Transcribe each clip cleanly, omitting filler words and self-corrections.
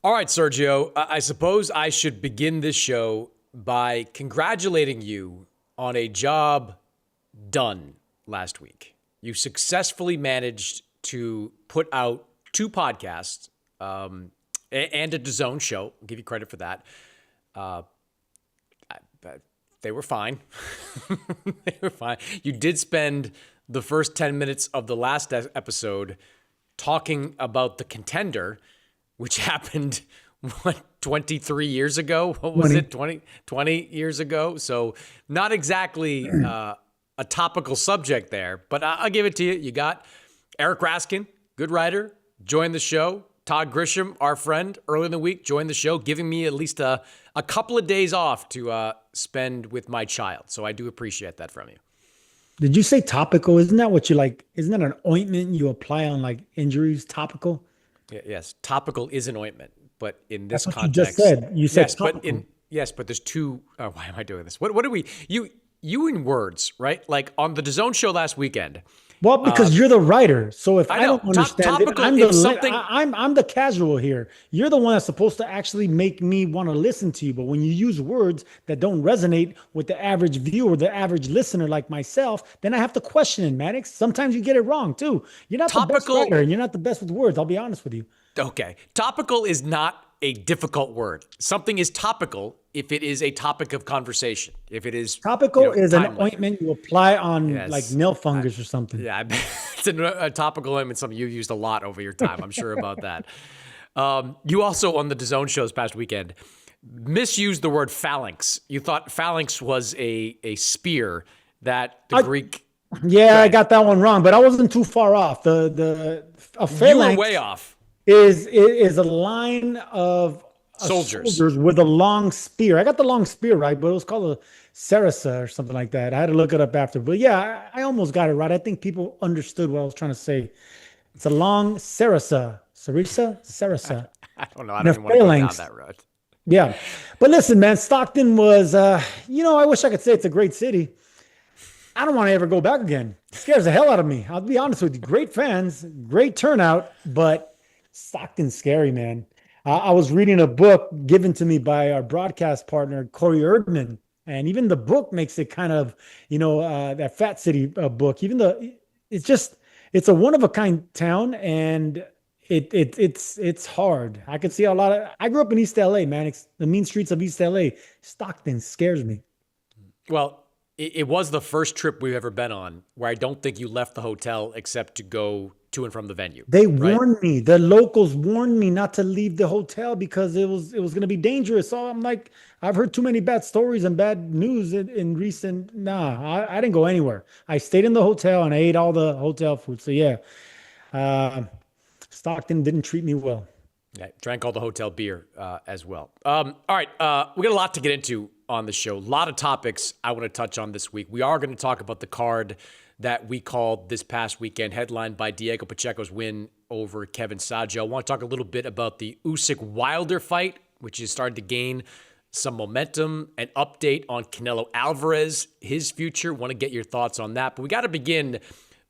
All right, Sergio, I suppose I should begin this show by congratulating you on a job done last week. You successfully managed to put out two podcasts and a DAZN show. I'll give you credit for that. They were fine. They were fine. You did spend the first 10 minutes of the last episode talking about The Contender, which happened, 23 years ago? What was 20. it? 20 years ago? So not exactly a topical subject there, but I'll give it to you. You got Eric Raskin, good writer, joined the show. Todd Grisham, our friend, early in the week, joined the show, giving me at least a couple of days off to spend with my child. So I do appreciate that from you. Did you say topical? Isn't that what you like? Isn't that an ointment you apply on like injuries? Topical? Yes, topical is an ointment, but in this That's what context, you just said. You said yes, topical. but there's two. Oh, why am I doing this? What do we? You in words, right? Like on the DAZN show last weekend. Well, because you're the writer. So if I know. don't understand Topical, it, if something- I'm the casual here. You're the one that's supposed to actually make me want to listen to you. But when you use words that don't resonate with the average viewer, the average listener like myself, then I have to question it, Mannix. Sometimes you get it wrong too. You're not the best writer and you're not the best with words. I'll be honest with you. Okay. Topical is not a difficult word. Something is topical if it is a topic of conversation. If it is topical is timely. an ointment you apply on Yes. like nail fungus or something. Yeah, it's a topical ointment, something you've used a lot over your time. I'm sure about that. You also, on the DAZN show this past weekend, misused the word phalanx. You thought phalanx was a spear that the Greek... Yeah, I got that one wrong, but I wasn't too far off. A phalanx You were way off. is a line of Soldiers with a long spear. I got the long spear right, but it was called a sarissa or something like that. I had to look it up after. But yeah, I almost got it right. I think people understood what I was trying to say. It's a long sarissa. Sarissa? I don't know. I don't even want to go down that road. Yeah. But listen, man, Stockton was, I wish I could say it's a great city. I don't want to ever go back again. It scares the hell out of me. I'll be honest with you. Great fans, great turnout, but Stockton's scary, man. I was reading a book given to me by our broadcast partner, Corey Erdman, and even the book makes it kind of, that Fat City book. Even though it's a one of a kind town, and it's hard. I could see I grew up in East LA, man. It's the mean streets of East LA. Stockton scares me. Well, it was the first trip we've ever been on where I don't think you left the hotel except to go to and from the venue. They warned me. The locals warned me not to leave the hotel because it was going to be dangerous. So I'm like, I've heard too many bad stories and bad news in recent. I didn't go anywhere. I stayed in the hotel and I ate all the hotel food. So yeah, Stockton didn't treat me well. Yeah, drank all the hotel beer as well. All right, we got a lot to get into on the show. A lot of topics I want to touch on this week. We are going to talk about the card that we called this past weekend, headlined by Diego Pacheco's win over Kevin Sajo. I want to talk a little bit about the Usyk-Wilder fight, which is starting to gain some momentum, an update on Canelo Alvarez, his future. Want to get your thoughts on that. But we got to begin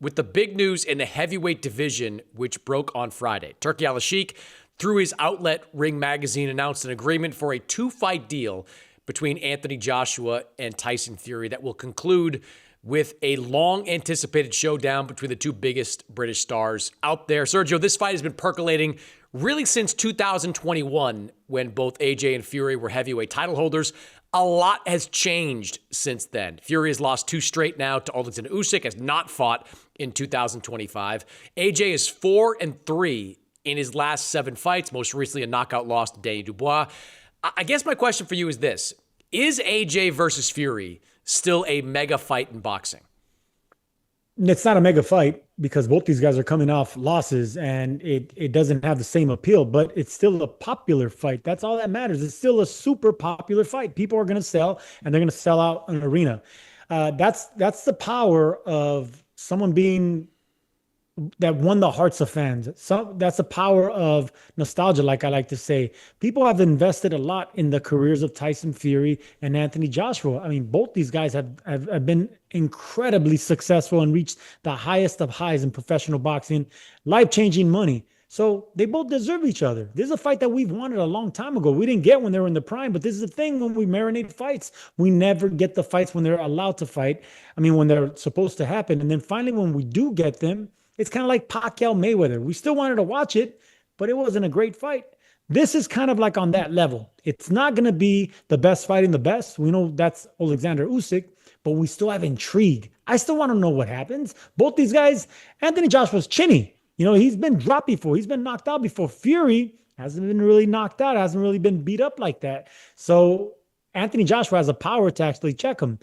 with the big news in the heavyweight division, which broke on Friday. Turki Al-Sheikh, through his outlet, Ring Magazine, announced an agreement for a 2-fight deal between Anthony Joshua and Tyson Fury that will conclude with a long-anticipated showdown between the two biggest British stars out there. Sergio, this fight has been percolating really since 2021 when both AJ and Fury were heavyweight title holders. A lot has changed since then. Fury has lost 2 straight now to Oleksandr Usyk, has not fought in 2025. AJ is 4-3 in his last 7 fights, most recently a knockout loss to Danny Dubois. I guess my question for you is this. Is AJ versus Fury still a mega fight in boxing? It's not a mega fight because both these guys are coming off losses and it doesn't have the same appeal, but it's still a popular fight. That's all that matters. It's still a super popular fight. People are going to sell and they're going to sell out an arena. That's the power of someone being that won the hearts of fans. So that's the power of nostalgia, like I like to say. People have invested a lot in the careers of Tyson Fury and Anthony Joshua. I mean, both these guys have been incredibly successful and reached the highest of highs in professional boxing, life-changing money. So they both deserve each other. This is a fight that we've wanted a long time ago. We didn't get when they were in the prime, but this is the thing when we marinate fights. We never get the fights when they're allowed to fight. I mean, when they're supposed to happen. And then finally, when we do get them, it's kind of like Pacquiao Mayweather. We still wanted to watch it, but it wasn't a great fight. This is kind of like on that level. It's not going to be the best fighting the best. We know that's Oleksandr Usyk, but we still have intrigue. I still want to know what happens. Both these guys, Anthony Joshua's chinny. He's been dropped before. He's been knocked out before. Fury hasn't been really knocked out, hasn't really been beat up like that. So Anthony Joshua has a power to actually check him.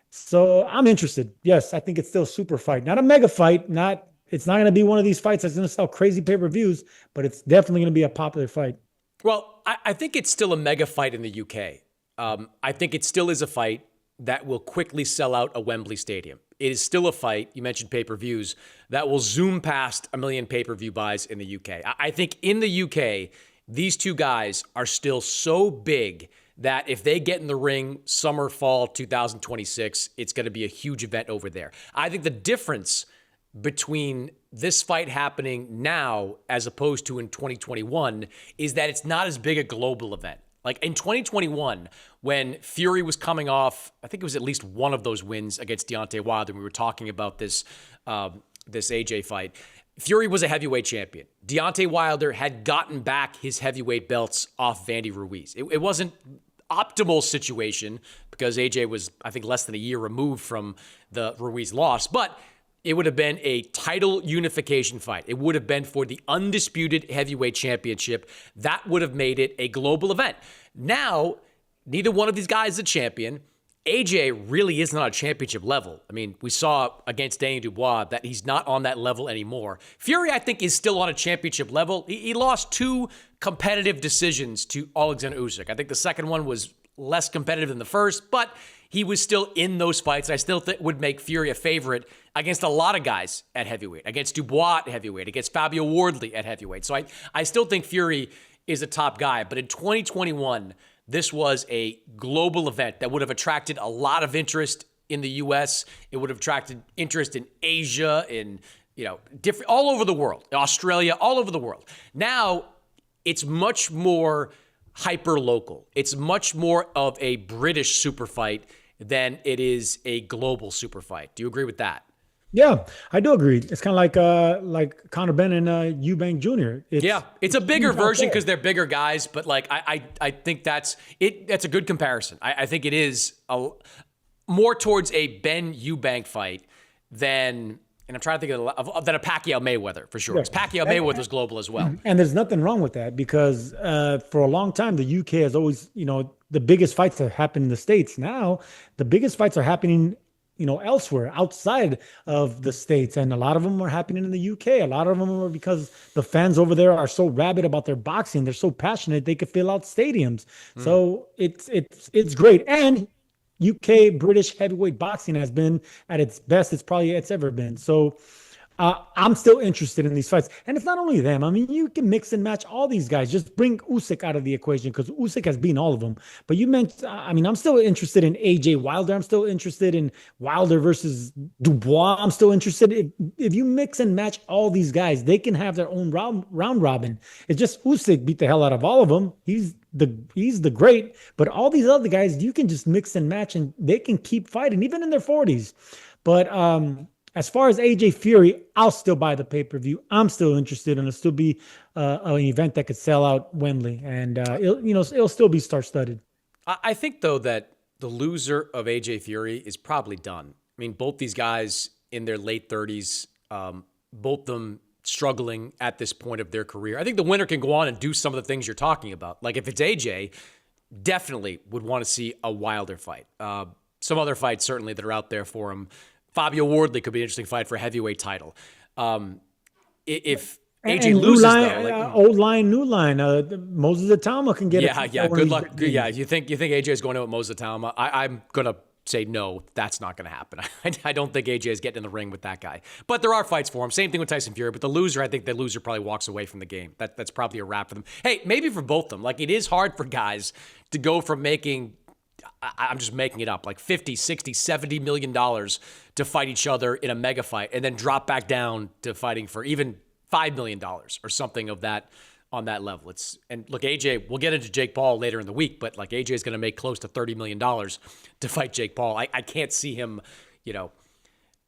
So I'm interested. Yes, I think it's still a super fight. Not a mega fight. It's not going to be one of these fights that's going to sell crazy pay-per-views, but it's definitely going to be a popular fight. Well, I think it's still a mega fight in the UK. I think it still is a fight that will quickly sell out a Wembley Stadium. It is still a fight, you mentioned pay-per-views, that will zoom past 1 million pay-per-view buys in the UK. I think in the UK, these two guys are still so big that if they get in the ring summer, fall 2026, it's going to be a huge event over there. I think the difference between this fight happening now as opposed to in 2021 is that it's not as big a global event. Like in 2021, when Fury was coming off, I think it was at least one of those wins against Deontay Wilder. We were talking about this AJ fight. Fury was a heavyweight champion. Deontay Wilder had gotten back his heavyweight belts off Vandy Ruiz. It wasn't optimal situation because AJ was, I think, less than a year removed from the Ruiz loss, but it would have been a title unification fight. It would have been for the undisputed heavyweight championship. That would have made it a global event. Now, neither one of these guys is a champion. AJ really isn't on a championship level. I mean, we saw against Daniel Dubois that he's not on that level anymore. Fury, I think, is still on a championship level. He lost 2 competitive decisions to Oleksandr Usyk. I think the second one was less competitive than the first, but he was still in those fights. I still would make Fury a favorite against a lot of guys at heavyweight, against Dubois at heavyweight, against Fabio Wardley at heavyweight. So I still think Fury is a top guy. But in 2021, this was a global event that would have attracted a lot of interest in the U.S. It would have attracted interest in Asia, in different all over the world, Australia, all over the world. Now it's much more hyper local. It's much more of a British super fight than it is a global super fight. Do you agree with that? Yeah, I do agree. It's kind of like Conor Benn and Eubank Jr. It's a bigger version because they're bigger guys, but I think that's it. That's a good comparison. I think it is more towards a Ben Eubank fight than, and I'm trying to think of than a Pacquiao Mayweather for sure. Because Pacquiao Mayweather's global as well. And there's nothing wrong with that because for a long time the UK has always, the biggest fights have happened in the States. Now the biggest fights are happening elsewhere outside of the States. And a lot of them are happening in the UK. A lot of them are because the fans over there are so rabid about their boxing. They're so passionate. They could fill out stadiums. So it's great. And UK British heavyweight boxing has been at its best it's ever been. So I'm still interested in these fights. And it's not only them. I mean, you can mix and match all these guys. Just bring Usyk out of the equation because Usyk has beaten all of them. But you mentioned, I'm still interested in AJ Wilder. I'm still interested in Wilder versus Dubois. I'm still interested. If you mix and match all these guys, they can have their own round robin. It's just Usyk beat the hell out of all of them. He's the great. But all these other guys, you can just mix and match and they can keep fighting, even in their 40s. But as far as AJ Fury, I'll still buy the pay-per-view. I'm still interested, and it'll still be an event that could sell out Wembley, and it'll still be star-studded. I think though that the loser of AJ Fury is probably done. I mean, both these guys in their late 30s, both of them struggling at this point of their career. I think the winner can go on and do some of the things you're talking about. Like if it's AJ, definitely would want to see a Wilder fight. Some other fights certainly that are out there for him. Fabio Wardley could be an interesting fight for a heavyweight title. If AJ loses, though, old line, new line, Moses Atama can get it. Yeah, good luck. Yeah, you think AJ is going to with Moses Atama? I'm gonna say no, that's not going to happen. I don't think AJ is getting in the ring with that guy. But there are fights for him. Same thing with Tyson Fury. But I think the loser probably walks away from the game. That's probably a wrap for them. Hey, maybe for both of them. Like it is hard for guys to go from making, I'm just making it up, like 50, 60, 70 million dollars to fight each other in a mega fight and then drop back down to fighting for even $5 million or something of that on that level. And look, AJ, we'll get into Jake Paul later in the week, but like AJ is going to make close to $30 million to fight Jake Paul. I can't see him,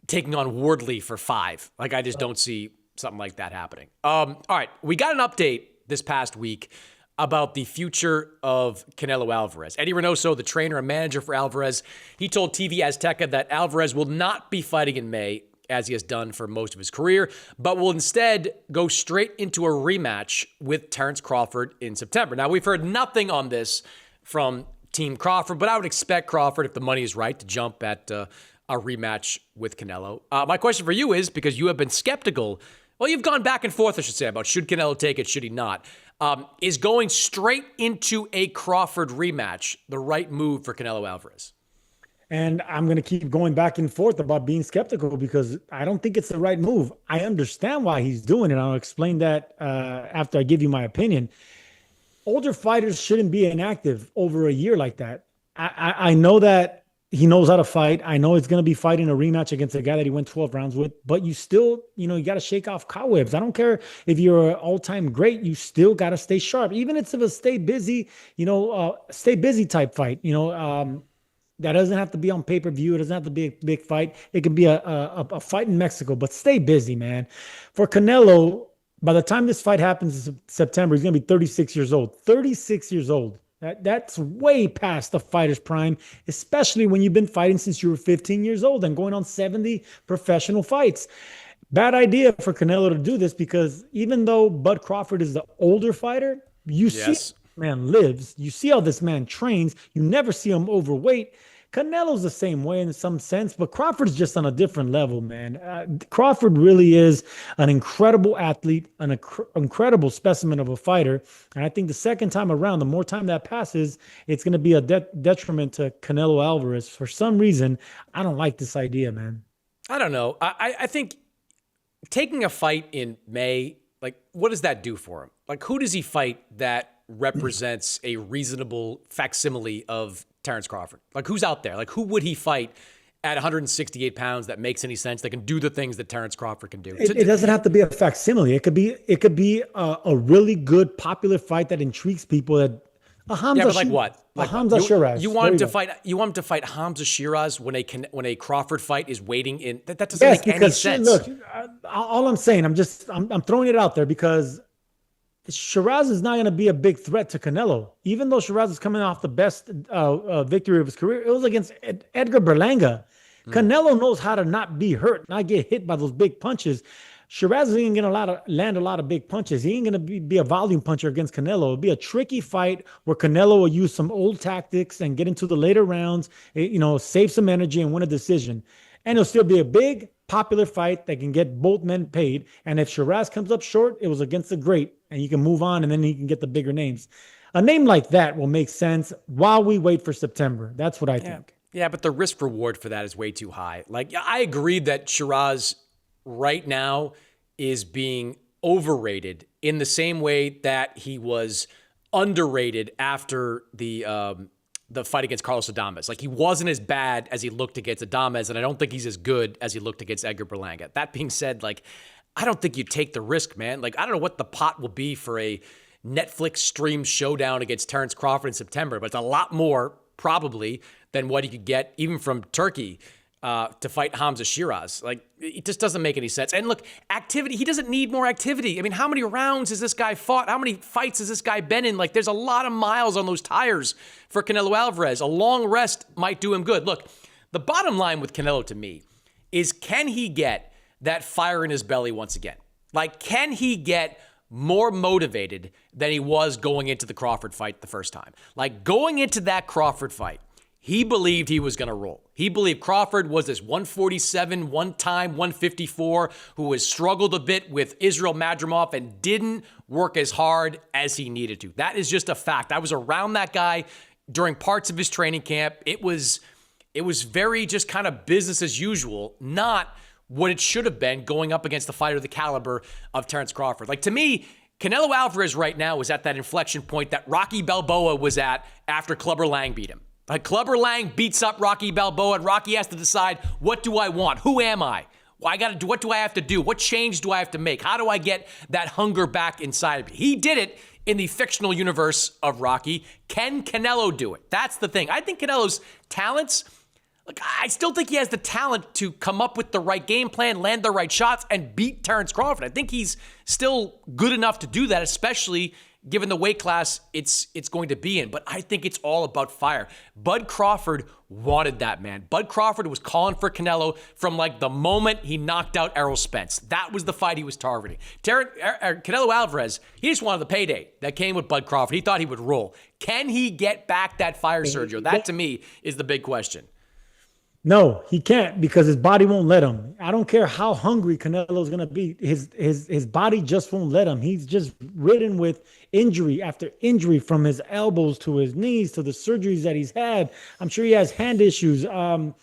taking on Wardley for 5. Like, I just don't see something like that happening. All right, we got an update this past week about the future of Canelo Alvarez. Eddie Reynoso, the trainer and manager for Alvarez, he told TV Azteca that Alvarez will not be fighting in May, as he has done for most of his career, but will instead go straight into a rematch with Terence Crawford in September. Now, we've heard nothing on this from Team Crawford, but I would expect Crawford, if the money is right, to jump at a rematch with Canelo. My question for you is, because you have been skeptical, well, you've gone back and forth, I should say, about should Canelo take it, should he not? Is going straight into a Crawford rematch the right move for Canelo Alvarez? And I'm going to keep going back and forth about being skeptical because I don't think it's the right move. I understand why he's doing it. I'll explain that after I give you my opinion. Older fighters shouldn't be inactive over a year like that. I know that he knows how to fight. I know he's going to be fighting a rematch against a guy that he went 12 rounds with, but you still, you got to shake off cobwebs. I don't care if you're an all-time great, you still got to stay sharp. Even if it's a stay busy type fight, that doesn't have to be on pay-per-view. It doesn't have to be a big fight. It could be a fight in Mexico, but stay busy, man. For Canelo, by the time this fight happens in September, he's going to be 36 years old. 36 years old. That's way past the fighter's prime, especially when you've been fighting since you were 15 years old and going on 70 professional fights. Bad idea for Canelo to do this because even though Bud Crawford is the older fighter, you see how this man lives. You see how this man trains. You never see him overweight. Canelo's the same way in some sense, but Crawford's just on a different level, man. Crawford really is an incredible athlete, an incredible specimen of a fighter. And I think the second time around, the more time that passes, it's going to be a detriment to Canelo Alvarez. For some reason, I don't like this idea, man. I don't know. I think taking a fight in May, like, what does that do for him? Like, who does he fight that represents a reasonable facsimile of Terence Crawford? Like, who's out there? Like, who would he fight at 168 pounds that makes any sense? That can do the things that Terence Crawford can do. It doesn't have to be a facsimile. It could be a really good popular fight that intrigues people. That Hamza, but like what? Like Hamza Shiraz. You want him to fight? You want him to fight Hamza Shiraz when a Crawford fight is waiting in? That doesn't make any sense. Look, all I'm saying, I'm throwing it out there because Shiraz is not going to be a big threat to Canelo. Even though Shiraz is coming off the best victory of his career, it was against Edgar Berlanga. Canelo knows how to not be hurt, not get hit by those big punches. Shiraz ain't going to land a lot of big punches. He ain't going to be a volume puncher against Canelo. It'll be a tricky fight where Canelo will use some old tactics and get into the later rounds, save some energy and win a decision. And it'll still be a big, popular fight that can get both men paid. And if Shiraz comes up short, it was against the great, and you can move on, and then he can get the bigger names. A name like that will make sense while we wait for September. That's what I think. Yeah, but the risk reward for that is way too high. Like, I agree that Shiraz right now is being overrated in the same way that he was underrated after the fight against Carlos Adames. Like, he wasn't as bad as he looked against Adames, and I don't think he's as good as he looked against Edgar Berlanga. That being said, like, I don't think you take the risk, man. Like, I don't know what the pot will be for a Netflix stream showdown against Terence Crawford in September, but it's a lot more probably than what he could get even from Turkey to fight Hamza Shiraz. Like, it just doesn't make any sense. And look, activity, he doesn't need more activity. I mean, how many rounds has this guy fought? How many fights has this guy been in? Like, there's a lot of miles on those tires for Canelo Alvarez. A long rest might do him good. Look, the bottom line with Canelo to me is, can he get that fire in his belly once again? Like, can he get more motivated than he was going into the Crawford fight the first time? Like, going into that Crawford fight, he believed he was going to roll. He believed Crawford was this 147, one-time 154, who has struggled a bit with Israel Madrimov and didn't work as hard as he needed to. That is just a fact. I was around that guy during parts of his training camp. It was very just kind of business as usual, not what it should have been going up against the fighter of the caliber of Terence Crawford. Like, to me, Canelo Alvarez right now is at that inflection point that Rocky Balboa was at after Clubber Lang beat him. Like, Clubber Lang beats up Rocky Balboa, and Rocky has to decide, what do I want? Who am I? Well, what do I have to do? What change do I have to make? How do I get that hunger back inside of me? He did it in the fictional universe of Rocky. Can Canelo do it? That's the thing. I think Canelo's talents, look, I still think he has the talent to come up with the right game plan, land the right shots, and beat Terence Crawford. I think he's still good enough to do that, especially given the weight class it's going to be in. But I think it's all about fire. Bud Crawford wanted that, man. Bud Crawford was calling for Canelo from like the moment he knocked out Errol Spence. That was the fight he was targeting. Canelo Alvarez, he just wanted the payday that came with Bud Crawford. He thought he would roll. Can he get back that fire, Sergio? That, to me, is the big question. No, he can't, because his body won't let him. I don't care how hungry Canelo's going to be. His body just won't let him. He's just ridden with injury after injury, from his elbows to his knees to the surgeries that he's had. I'm sure he has hand issues. The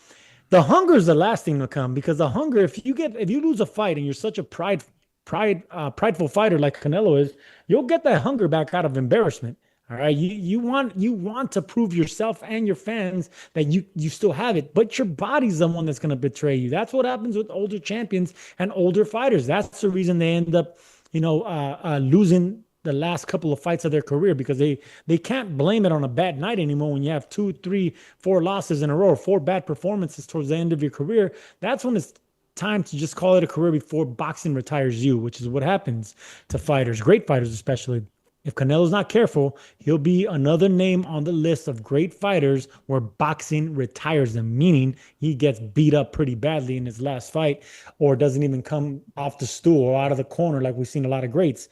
hunger is the last thing to come, because the hunger, if you lose a fight and you're such a prideful fighter like Canelo is, you'll get that hunger back out of embarrassment. All right, you want to prove yourself and your fans that you still have it, but your body's the one that's going to betray you. That's what happens with older champions and older fighters. That's the reason they end up, losing the last couple of fights of their career, because they can't blame it on a bad night anymore. When you have 2, 3, 4 losses in a row, or 4 bad performances towards the end of your career, that's when it's time to just call it a career before boxing retires you, which is what happens to fighters, great fighters especially. If Canelo's not careful, he'll be another name on the list of great fighters where boxing retires them, meaning he gets beat up pretty badly in his last fight, or doesn't even come off the stool or out of the corner like we've seen a lot of greats.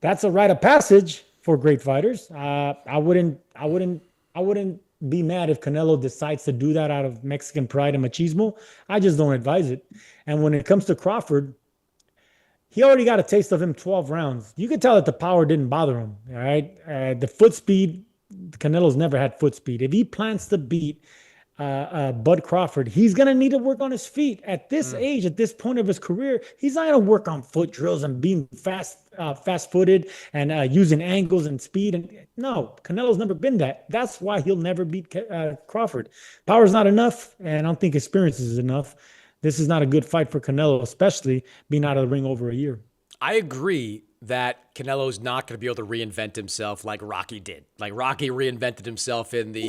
That's a rite of passage for great fighters. I wouldn't be mad if Canelo decides to do that out of Mexican pride and machismo. I just don't advise it. And when it comes to Crawford, he already got a taste of him 12 rounds. You could tell that the power didn't bother him, all right? The foot speed, Canelo's never had foot speed. If he plans to beat Bud Crawford, he's going to need to work on his feet. At this age, at this point of his career, he's not going to work on foot drills and being fast-footed and using angles and speed. And no, Canelo's never been that. That's why he'll never beat Crawford. Power's not enough, and I don't think experience is enough. This is not a good fight for Canelo, especially being out of the ring over a year. I agree that Canelo's not going to be able to reinvent himself like Rocky did. Like Rocky reinvented himself in the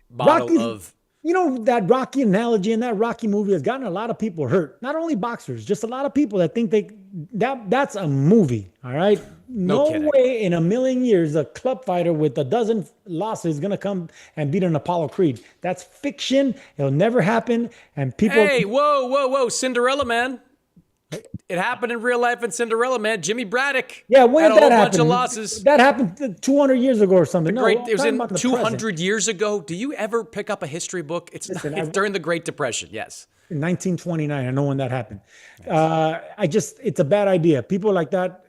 model of... that Rocky analogy and that Rocky movie has gotten a lot of people hurt. Not only boxers, just a lot of people that think that's a movie, all right? No way in a million years a club fighter with a dozen losses is going to come and beat an Apollo Creed. That's fiction. It'll never happen. And people... Hey, whoa. Cinderella, man. It happened in real life in Cinderella, man. Jimmy Braddock when had did a that whole happen? bunch of losses. That happened 200 years ago or something. It was in 200 years ago. Do you ever pick up a history book? It's during the Great Depression, yes. In 1929, I know when that happened. It's a bad idea. People like that,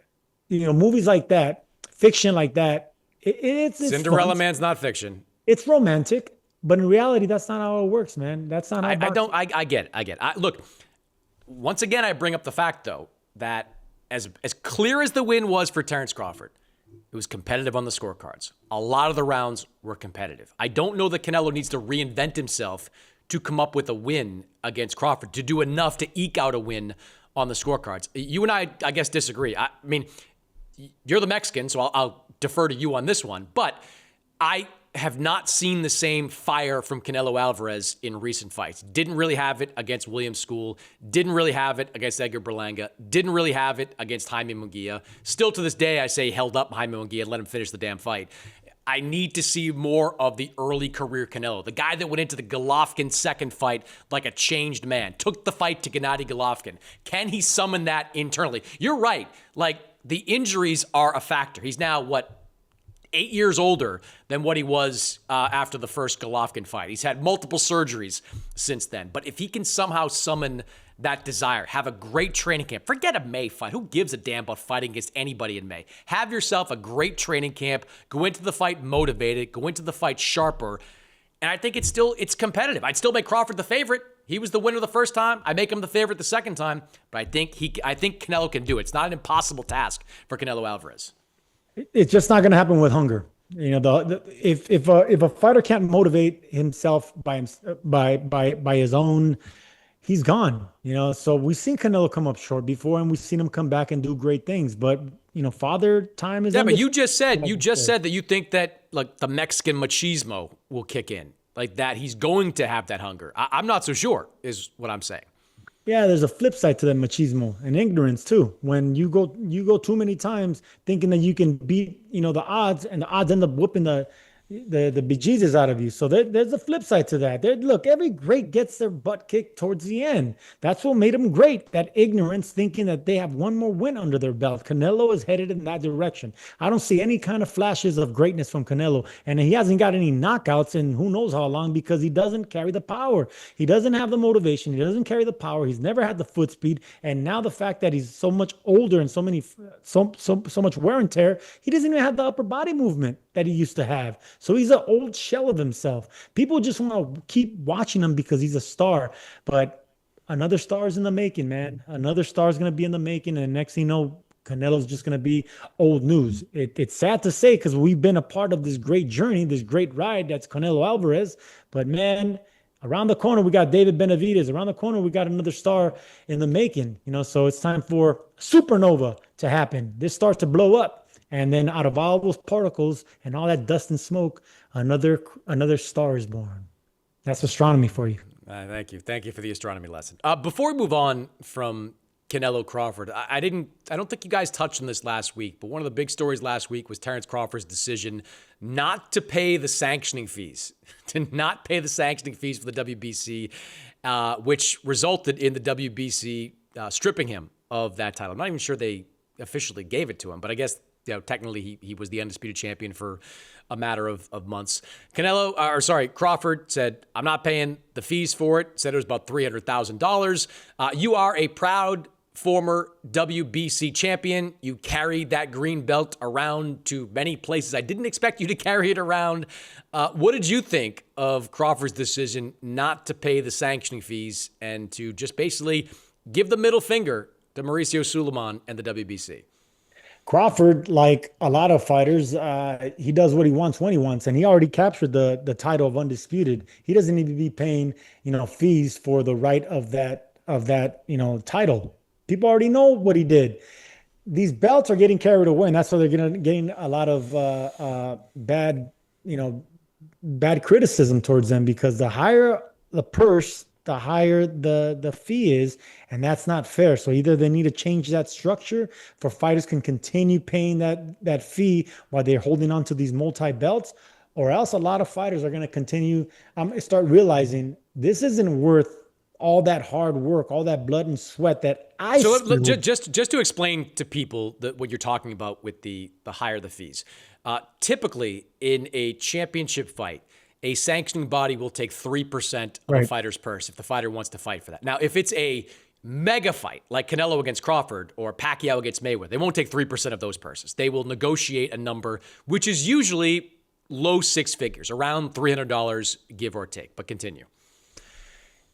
movies like that, fiction like that. It's Cinderella fun. Man's not fiction. It's romantic, but in reality, that's not how it works, man. That's not how I get it. Look, once again, I bring up the fact, though, that as clear as the win was for Terence Crawford, it was competitive on the scorecards. A lot of the rounds were competitive. I don't know that Canelo needs to reinvent himself to come up with a win against Crawford, to do enough to eke out a win on the scorecards. You and I guess, disagree. I mean, you're the Mexican, so I'll defer to you on this one. But I have not seen the same fire from Canelo Alvarez in recent fights. Didn't really have it against William School. Didn't really have it against Edgar Berlanga. Didn't really have it against Jaime Munguia. Still to this day, I say held up Jaime Munguia and let him finish the damn fight. I need to see more of the early career Canelo, the guy that went into the Golovkin second fight like a changed man, took the fight to Gennady Golovkin. Can he summon that internally? You're right. Like, the injuries are a factor. He's now, 8 years older than what he was after the first Golovkin fight. He's had multiple surgeries since then. But if he can somehow summon that desire, have a great training camp, forget a May fight. Who gives a damn about fighting against anybody in May? Have yourself a great training camp, go into the fight motivated, go into the fight sharper. And I think it's competitive. I'd still make Crawford the favorite. He was the winner the first time. I make him the favorite the second time. But I think Canelo can do it. It's not an impossible task for Canelo Alvarez. It's just not going to happen with hunger. If a fighter can't motivate himself by his own, he's gone. So we've seen Canelo come up short before, and we've seen him come back and do great things. But father time is Yeah, but undefeated, like you you just said. said that you think that like the Mexican machismo will kick in, like that he's going to have that hunger. I'm not so sure, is what I'm saying. Yeah, there's a flip side to that machismo and ignorance too. When you go too many times thinking that you can beat, the odds, and the odds end up whooping the bejesus out of you. So there's a flip side to that. Look, every great gets their butt kicked towards the end. That's what made them great. That ignorance, thinking that they have one more win under their belt. Canelo is headed in that direction. I don't see any kind of flashes of greatness from Canelo, and he hasn't got any knockouts in who knows how long because he doesn't carry the power. He doesn't have the motivation. He doesn't carry the power. He's never had the foot speed, and now the fact that he's so much older and so much wear and tear, he doesn't even have the upper body movement that he used to have. So he's an old shell of himself. People just want to keep watching him because he's a star. But another star is in the making, man. Another star is going to be in the making. And next thing you know, Canelo's just going to be old news. It's sad to say because we've been a part of this great journey, this great ride that's Canelo Alvarez. But man, around the corner, we got David Benavidez. Around the corner, we got another star in the making. So it's time for supernova to happen. This starts to blow up. And then out of all those particles and all that dust and smoke, another star is born. That's astronomy for you. Thank you. Thank you for the astronomy lesson. Before we move on from Canelo Crawford, I don't think you guys touched on this last week, but one of the big stories last week was Terence Crawford's decision not to pay the sanctioning fees, for the WBC, which resulted in the WBC stripping him of that title. I'm not even sure they officially gave it to him, but I guess technically he was the undisputed champion for a matter of months. Crawford said, I'm not paying the fees for it. Said it was about $300,000. You are a proud former WBC champion. You carried that green belt around to many places. I didn't expect you to carry it around. What did you think of Crawford's decision not to pay the sanctioning fees and to just basically give the middle finger to Mauricio Sulaiman and the WBC? Crawford, like a lot of fighters, he does what he wants when he wants, and he already captured the title of undisputed. He doesn't need to be paying, fees for the right of that title. People already know what he did. These belts are getting carried away, and that's why they're getting a lot of bad criticism towards them, because the higher the purse, the higher the fee is, and that's not fair. So either they need to change that structure for fighters can continue paying that fee while they're holding on to these multi-belts, or else a lot of fighters are going to continue start realizing this isn't worth all that hard work, all that blood and sweat that I spilled. Just to explain to people what you're talking about with the higher the fees. Typically in a championship fight, a sanctioning body will take 3% of a fighter's purse if the fighter wants to fight for that. Now, if it's a mega fight like Canelo against Crawford or Pacquiao against Mayweather, they won't take 3% of those purses. They will negotiate a number, which is usually low six figures, around $300, give or take. But continue.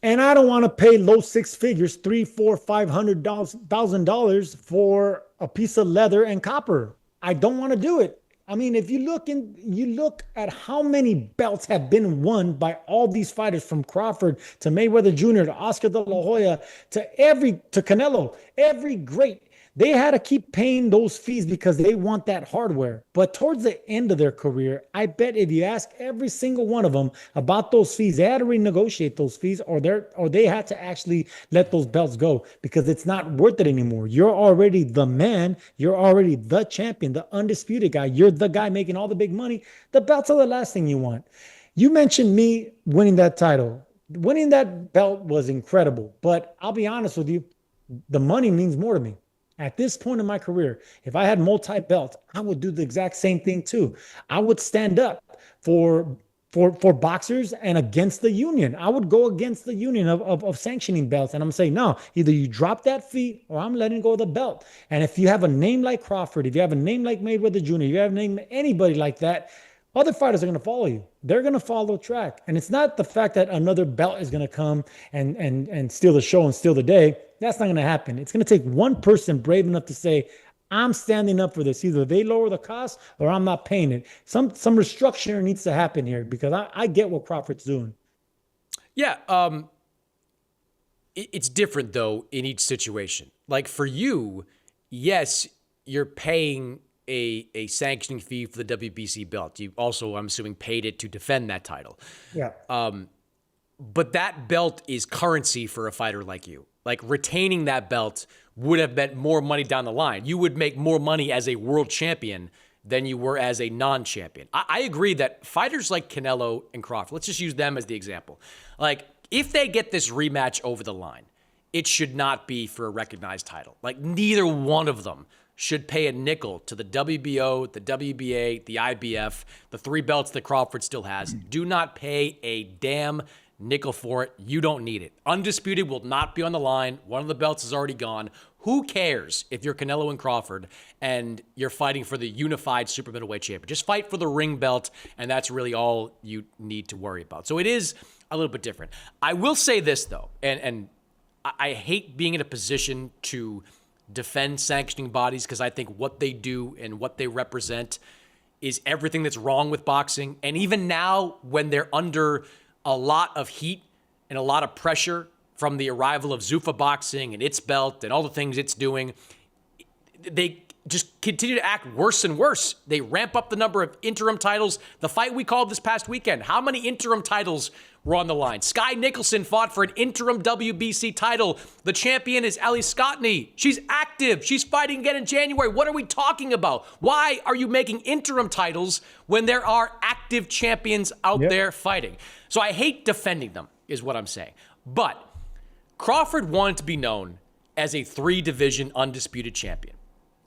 And I don't want to pay low six figures, $300,000 for a piece of leather and copper. I don't want to do it. I mean, if you look at how many belts have been won by all these fighters, from Crawford to Mayweather Jr. to Oscar De La Hoya to Canelo, every great, they had to keep paying those fees because they want that hardware. But towards the end of their career, I bet if you ask every single one of them about those fees, they had to renegotiate those fees, or they had to actually let those belts go because it's not worth it anymore. You're already the man. You're already the champion, the undisputed guy. You're the guy making all the big money. The belts are the last thing you want. You mentioned me winning that title. Winning that belt was incredible, but I'll be honest with you, the money means more to me. At this point in my career, if I had multi-belt, I would do the exact same thing too. I would stand up for boxers and against the union. I would go against the union of sanctioning belts. And I'm saying, no, either you drop that fee or I'm letting go of the belt. And if you have a name like Crawford, if you have a name like Mayweather Jr., if you have a name anybody like that, other fighters are going to follow you. They're going to follow track. And it's not the fact that another belt is going to come and steal the show and steal the day. That's not going to happen. It's going to take one person brave enough to say, I'm standing up for this. Either they lower the cost or I'm not paying it. Some restructuring needs to happen here because I get what Crawford's doing. Yeah. it's different though in each situation. Like for you, yes, you're paying a sanctioning fee for the WBC belt. You also, I'm assuming, paid it to defend that title. Yeah. But that belt is currency for a fighter like you. Like retaining that belt would have meant more money down the line. You would make more money as a world champion than you were as a non-champion. I agree that fighters like Canelo and Crawford, let's just use them as the example. Like, if they get this rematch over the line, it should not be for a recognized title. Like, neither one of them should pay a nickel to the WBO, the WBA, the IBF, the 3 belts that Crawford still has. Do not pay a damn nickel for it. You don't need it. Undisputed will not be on the line. One of the belts is already gone. Who cares if you're Canelo and Crawford and you're fighting for the unified super middleweight champion? Just fight for the ring belt, and that's really all you need to worry about. So it is a little bit different. I will say this, though, and I hate being in a position to defend sanctioning bodies because I think what they do and what they represent is everything that's wrong with boxing. And even now, when they're under a lot of heat and a lot of pressure from the arrival of Zuffa Boxing and its belt and all the things it's doing, they just continue to act worse and worse. They ramp up the number of interim titles. The fight we called this past weekend, how many interim titles were on the line? Sky Nicholson fought for an interim WBC title. The champion is Ellie Scottney. She's active. She's fighting again in January. What are we talking about? Why are you making interim titles when there are active champions out there fighting? So I hate defending them, is what I'm saying. But Crawford wanted to be known as a 3-division undisputed champion.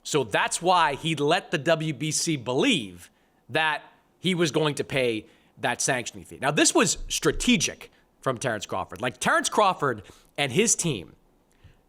So that's why he let the WBC believe that he was going to pay that sanctioning fee. Now, this was strategic from Terence Crawford. Like, Terence Crawford and his team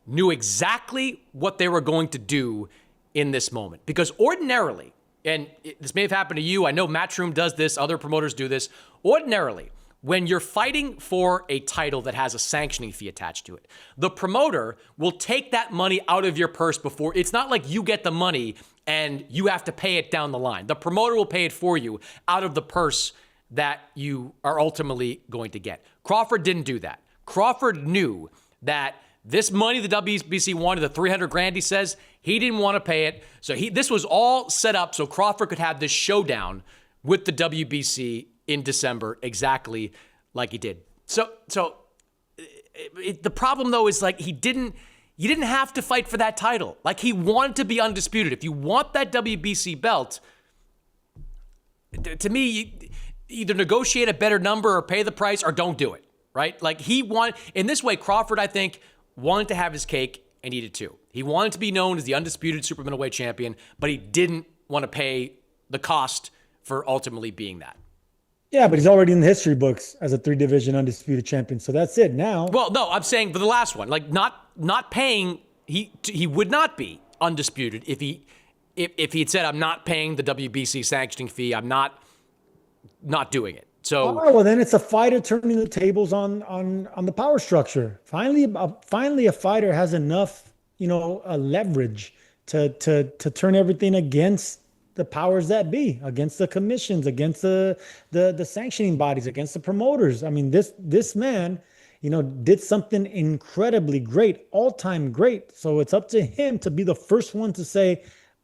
knew exactly what they were going to do in this moment. Because ordinarily, and this may have happened to you, I know Matchroom does this, other promoters do this, ordinarily, when you're fighting for a title that has a sanctioning fee attached to it, the promoter will take that money out of your purse before. It's not like you get the money and you have to pay it down the line. The promoter will pay it for you out of the purse that you are ultimately going to get. Crawford didn't do that. Crawford knew that this money the WBC wanted, the $300,000, he says, he didn't want to pay it. So this was all set up so Crawford could have this showdown with the WBC in December, exactly like he did. So the problem though is like you didn't have to fight for that title. Like, he wanted to be undisputed. If you want that WBC belt, to me, either negotiate a better number or pay the price or don't do it, right? Like, in this way, Crawford, I think, wanted to have his cake and eat it too. He wanted to be known as the undisputed super middleweight champion, but he didn't want to pay the cost for ultimately being that. Yeah, but he's already in the history books as a 3-division undisputed champion. So that's it now. Well, no, I'm saying for the last one, like not paying, he would not be undisputed if he had said, I'm not paying the WBC sanctioning fee, I'm not doing it. So well, then it's a fighter turning the tables on the power structure. Finally a fighter has enough, leverage to turn everything against the powers that be, against the commissions, against the sanctioning bodies, against the promoters. I mean, this man, did something incredibly great, all-time great. So it's up to him to be the first one to say,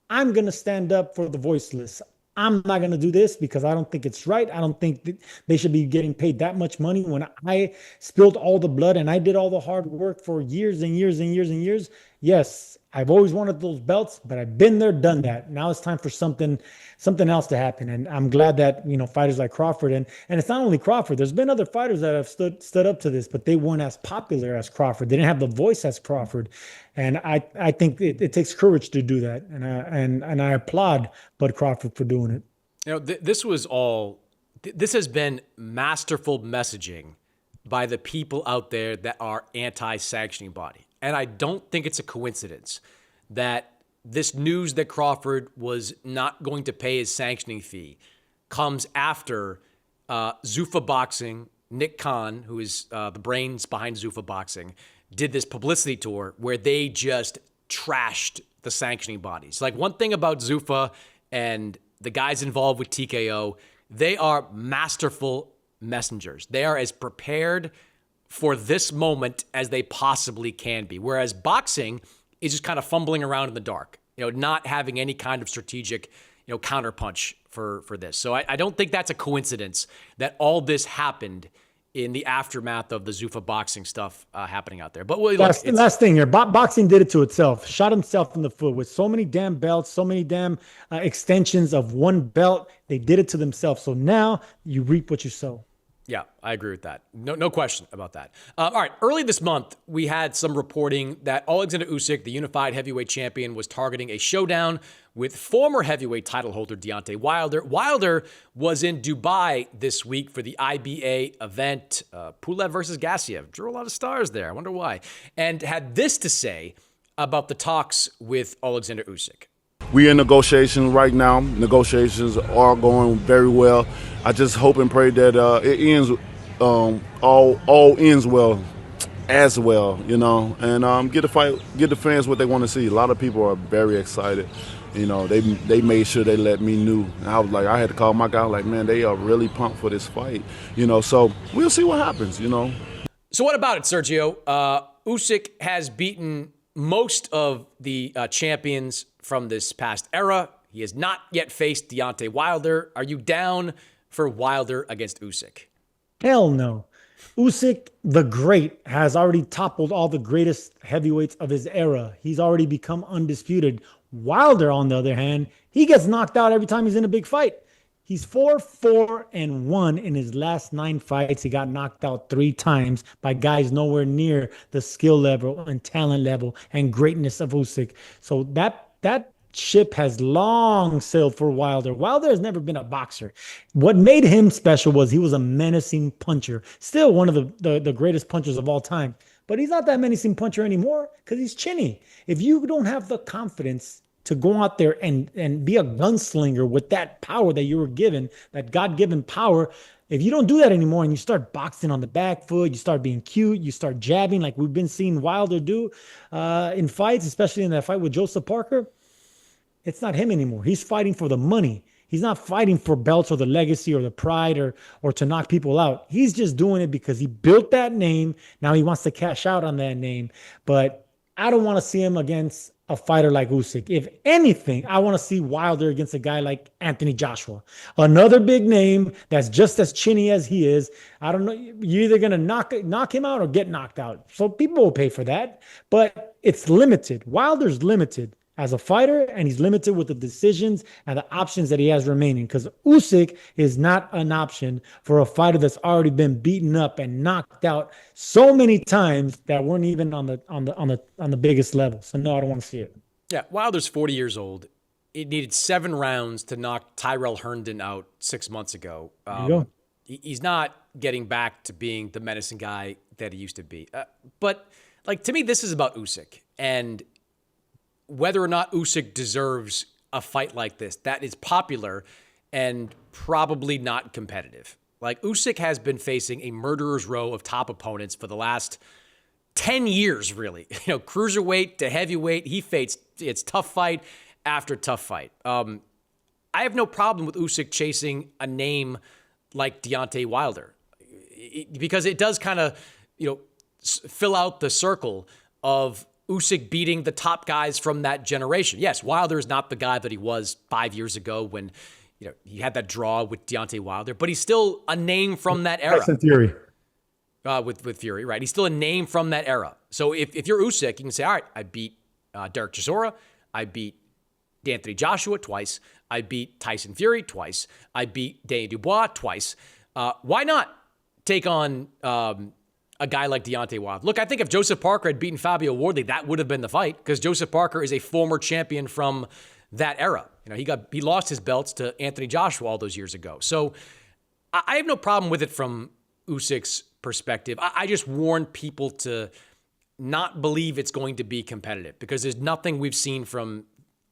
I'm going to stand up for the voiceless. I'm not going to do this because I don't think it's right. I don't think they should be getting paid that much money when I spilled all the blood and I did all the hard work for years and years and years and years. Yes, I've always wanted those belts, but I've been there, done that. Now it's time for something else to happen. And I'm glad that, fighters like Crawford, and it's not only Crawford, there's been other fighters that have stood up to this, but they weren't as popular as Crawford. They didn't have the voice as Crawford. And I think it takes courage to do that. And I applaud Bud Crawford for doing it. This has been masterful messaging by the people out there that are anti-sanctioning body. And I don't think it's a coincidence that this news that Crawford was not going to pay his sanctioning fee comes after Zuffa Boxing, Nick Khan, who is the brains behind Zuffa Boxing, did this publicity tour where they just trashed the sanctioning bodies. Like, one thing about Zuffa and the guys involved with TKO, they are masterful messengers. They are as prepared for this moment as they possibly can be. Whereas boxing is just kind of fumbling around in the dark, not having any kind of strategic, counterpunch for this. So I don't think that's a coincidence that all this happened in the aftermath of the Zuffa boxing stuff happening out there. But last thing here, boxing did it to itself, shot himself in the foot with so many damn belts, so many damn extensions of one belt. They did it to themselves. So now you reap what you sow. Yeah, I agree with that. No question about that. All right, early this month, we had some reporting that Oleksandr Usyk, the unified heavyweight champion, was targeting a showdown with former heavyweight title holder Deontay Wilder. Wilder was in Dubai this week for the IBA event. Pulev versus Gassiev. Drew a lot of stars there. I wonder why. And had this to say about the talks with Oleksandr Usyk. We're in negotiations right now. Negotiations are going very well. I just hope and pray that it ends, all ends well, as well, and get the fans what they want to see. A lot of people are very excited. They made sure they let me know. I was like, I had to call my guy. Like, man, they are really pumped for this fight. So we'll see what happens. So what about it, Sergio? Usyk has beaten most of the champions from this past era. He has not yet faced Deontay Wilder. Are you down for Wilder against Usyk? Hell no. Usyk, the great, has already toppled all the greatest heavyweights of his era. He's already become undisputed. Wilder, on the other hand, he gets knocked out every time he's in a big fight. He's 4-4-1 in his last 9 fights. He got knocked out 3 times by guys nowhere near the skill level and talent level and greatness of Usyk. So that ship has long sailed for Wilder. Wilder has never been a boxer. What made him special was he was a menacing puncher. Still one of the greatest punchers of all time. But he's not that menacing puncher anymore because he's chinny. If you don't have the confidence to go out there and be a gunslinger with that power that you were given, that God-given power, if you don't do that anymore and you start boxing on the back foot, you start being cute, you start jabbing like we've been seeing Wilder do in fights, especially in that fight with Joseph Parker, it's not him anymore. He's fighting for the money. He's not fighting for belts or the legacy or the pride or to knock people out. He's just doing it because he built that name. Now he wants to cash out on that name. But I don't want to see him against a fighter like Usyk. If anything, I want to see Wilder against a guy like Anthony Joshua. Another big name that's just as chinny as he is. I don't know. You're either going to knock him out or get knocked out. So people will pay for that. But it's limited. Wilder's limited as a fighter, and he's limited with the decisions and the options that he has remaining, because Usyk is not an option for a fighter that's already been beaten up and knocked out so many times that weren't even on the biggest level. So no, I don't want to see it. Yeah, Wilder's 40 years old. It needed 7 rounds to knock Tyrell Herndon out 6 months ago. There you go. He's not getting back to being the menacing guy that he used to be. But to me, this is about Usyk and whether or not Usyk deserves a fight like this that is popular and probably not competitive. Usyk has been facing a murderer's row of top opponents for the last 10 years, really. Cruiserweight to heavyweight, it's tough fight after tough fight. I have no problem with Usyk chasing a name like Deontay Wilder because it does kind of, fill out the circle of Usyk beating the top guys from that generation. Yes, Wilder is not the guy that he was 5 years ago when he had that draw with Deontay Wilder, but he's still a name from that era. Tyson Fury. With Fury, right? He's still a name from that era. So if you're Usyk, you can say, all right, I beat Derek Chisora, I beat Anthony Joshua twice, I beat Tyson Fury twice, I beat Danny Dubois twice. Why not take on a guy like Deontay Wilder? Look, I think if Joseph Parker had beaten Fabio Wardley, that would have been the fight because Joseph Parker is a former champion from that era. He lost his belts to Anthony Joshua all those years ago. So I have no problem with it from Usyk's perspective. I just warn people to not believe it's going to be competitive because there's nothing we've seen from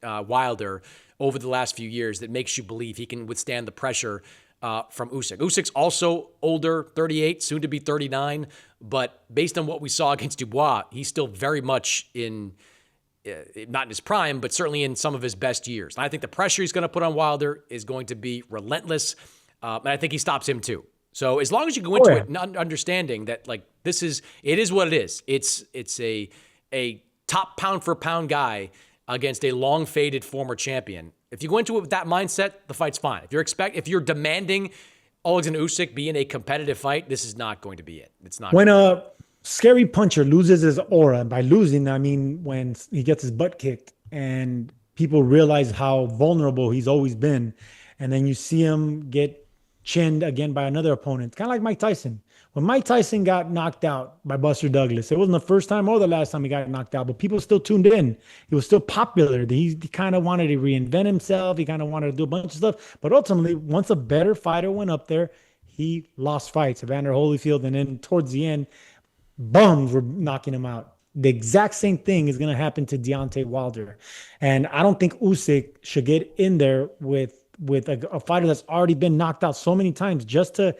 Wilder over the last few years that makes you believe he can withstand the pressure from Usyk. Usyk's also older, 38, soon to be 39, but based on what we saw against Dubois, he's still very much not in his prime, but certainly in some of his best years. And I think the pressure he's going to put on Wilder is going to be relentless, and I think he stops him too. So as long as you go into it not understanding that like it is what it is. It's a top pound for pound guy against a long faded former champion. If you go into it with that mindset, the fight's fine. If you're demanding Oleksandr Usyk be in a competitive fight, this is not going to be it. It's not. When a scary puncher loses his aura, and by losing, I mean when he gets his butt kicked and people realize how vulnerable he's always been, and then you see him get chinned again by another opponent. Kind of like Mike Tyson. When Mike Tyson got knocked out by Buster Douglas, it wasn't the first time or the last time he got knocked out, but people still tuned in. He was still popular. He kind of wanted to reinvent himself. He kind of wanted to do a bunch of stuff. But ultimately, once a better fighter went up there, he lost fights. Evander Holyfield, and then towards the end, bums were knocking him out. The exact same thing is going to happen to Deontay Wilder. And I don't think Usyk should get in there with a fighter that's already been knocked out so many times just to